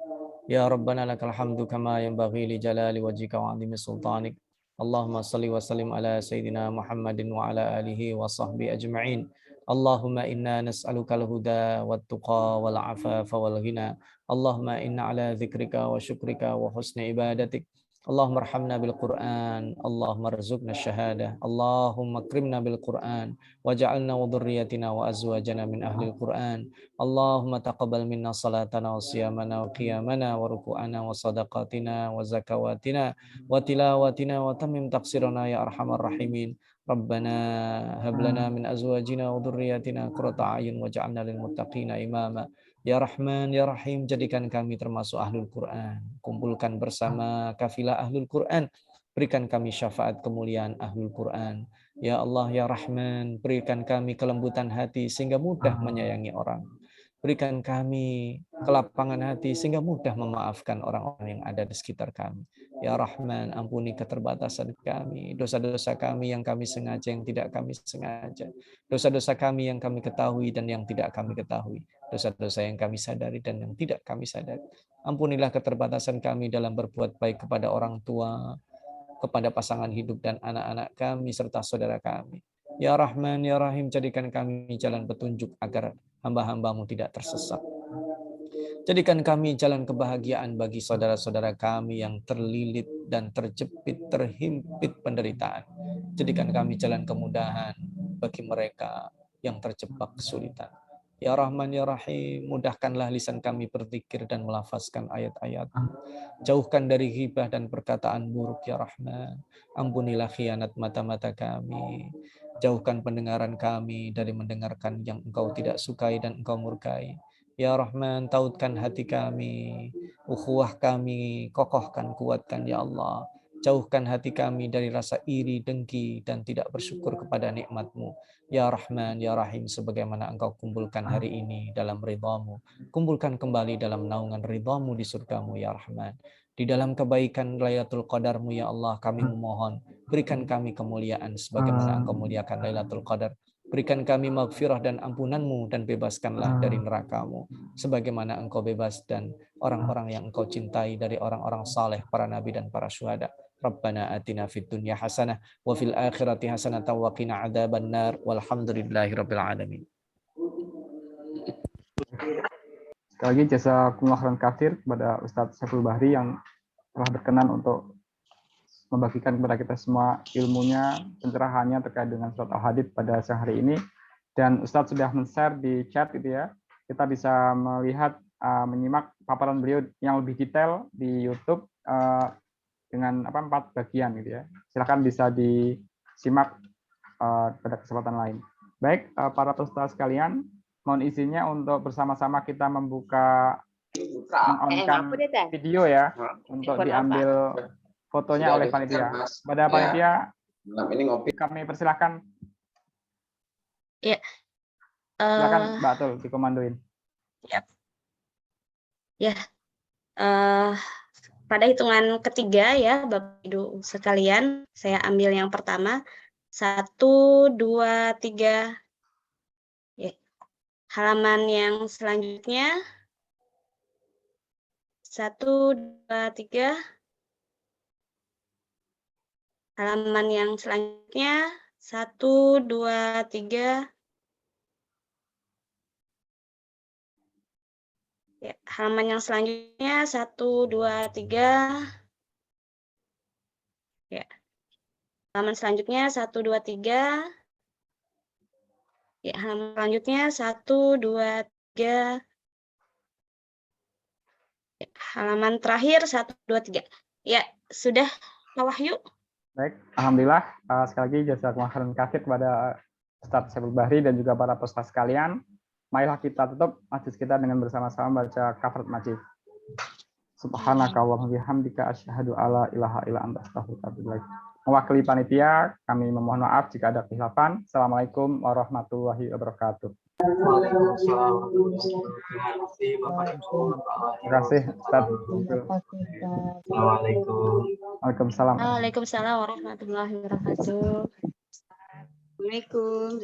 Speaker 4: Ya Rabbana lakal hamdu kama yanbaghi li jalali wajhika wa 'azimi sultanik. Allahumma salli wa sallim ala sayyidina Muhammadin wa ala alihi wa sahbihi ajma'in. Allahumma inna nas'aluka al-huda wat tuqa wal 'afafa wal ghina. Allahumma inna ala dzikrika wa syukrika wa husni ibadatik. Allahumma arhamna bil Qur'an, Allahumma rzuqna syahadah, Allahumma akrimna bil Qur'an, waj'alna wa dhurriyyatina wa azwajana min ahli Qur'an. Allahumma taqabbal minna salatana wa siyamana wa qiyamana wa ruku'ana wa sadaqatina wa zakawatina wa tilawatina wa tammim taqsirana ya arhamar rahimin. Rabbana hab lana min azwajina wa dhurriyyatina qurrata a'yun waj'alna lil muttaqina imama. Ya Rahman, Ya Rahim, jadikan kami termasuk Ahlul Quran. Kumpulkan bersama kafilah Ahlul Quran. Berikan kami syafaat kemuliaan Ahlul Quran. Ya Allah, Ya Rahman, berikan kami kelembutan hati sehingga mudah menyayangi orang. Berikan kami kelapangan hati sehingga mudah memaafkan orang-orang yang ada di sekitar kami. Ya Rahman, ampuni keterbatasan kami, dosa-dosa kami yang kami sengaja, yang tidak kami sengaja. Dosa-dosa kami yang kami ketahui dan yang tidak kami ketahui. Dosa-dosa yang kami sadari dan yang tidak kami sadari. Ampunilah keterbatasan kami dalam berbuat baik kepada orang tua, kepada pasangan hidup dan anak-anak kami serta saudara kami. Ya Rahman, Ya Rahim, jadikan kami jalan petunjuk agar hamba-hambamu tidak tersesat. Jadikan kami jalan kebahagiaan bagi saudara-saudara kami yang terlilit dan terjepit, terhimpit penderitaan. Jadikan kami jalan kemudahan bagi mereka yang terjebak kesulitan. Ya Rahman, Ya Rahim, mudahkanlah lisan kami berzikir dan melafazkan ayat-ayat. Jauhkan dari ghibah dan perkataan buruk, Ya Rahman. Ampunilah khianat mata-mata kami. Jauhkan pendengaran kami dari mendengarkan yang Engkau tidak sukai dan Engkau murkai. Ya Rahman, tautkan hati kami, ukhuwah kami, kokohkan, kuatkan, Ya Allah. Jauhkan hati kami dari rasa iri, dengki, dan tidak bersyukur kepada nikmat-Mu. Ya Rahman, Ya Rahim, sebagaimana Engkau kumpulkan hari ini dalam ridha-Mu, kumpulkan kembali dalam naungan ridha-Mu di surga-Mu, Ya Rahman. Di dalam kebaikan Lailatul Qadar-Mu, Ya Allah, kami memohon, berikan kami kemuliaan sebagaimana Engkau muliakan Lailatul Qadar. Berikan kami maghfirah dan ampunan-Mu dan bebaskanlah dari neraka-Mu sebagaimana Engkau bebas dan orang-orang yang Engkau cintai dari orang-orang saleh, para nabi dan para syuhada. Rabbana atina fid dunya hasanah wa fil akhirati hasanah wa qina adzabannar walhamdulillahirabbil alamin.
Speaker 1: Sekali lagi jazakumullah khairan katsir kepada Ustadz Saiful Bahri yang telah berkenan untuk membagikan kepada kita semua ilmunya, pencerahannya terkait dengan surat Al-Hadid pada siang hari ini. Dan Ustadz sudah men-share di chat gitu ya. Kita bisa melihat menyimak paparan beliau yang lebih detail di YouTube dengan 4 bagian gitu ya. Silakan bisa disimak pada kesempatan lain. Baik, para peserta sekalian, mohon izinnya untuk bersama-sama kita membuka meng-on-kan video ya untuk diambil fotonya oleh panitia. Pada panitia kami persilahkan.
Speaker 8: Ya.
Speaker 1: Silakan Mbak Atul dikomandoin.
Speaker 8: Ya. Pada hitungan ketiga ya Bapak Ibu sekalian, saya ambil yang pertama. 1, 2, 3. Ya. Halaman yang selanjutnya. 1, 2, 3. Halaman yang selanjutnya. 1, 2, 3. Ya, halaman yang selanjutnya 1, 2, 3. Ya. Halaman selanjutnya 1, 2, 3. Ya, halaman selanjutnya 1, 2, 3. Ya, halaman terakhir 1, 2, 3. Ya, sudah Pak Wahyu.
Speaker 1: Baik, alhamdulillah sekali lagi jazakumullah khairan katsir kepada Ustaz Saiful Bahri dan juga para peserta sekalian. Marilah kita tutup majlis kita dengan bersama-sama baca kafarat majlis. Subhanaka Allahumma bihamdika asyhadu alla ilaha illa anta astaghfiruka wa atubu ilaik. Mewakili panitia, kami memohon maaf jika ada kesalahan. Assalamualaikum warahmatullahi wabarakatuh.
Speaker 3: Waalaikumsalam. Terima kasih Bapak Ibu.
Speaker 1: Terima kasih Ustaz.
Speaker 3: Assalamualaikum.
Speaker 1: Waalaikumsalam.
Speaker 8: Waalaikumsalam warahmatullahi wabarakatuh.
Speaker 5: Assalamualaikum.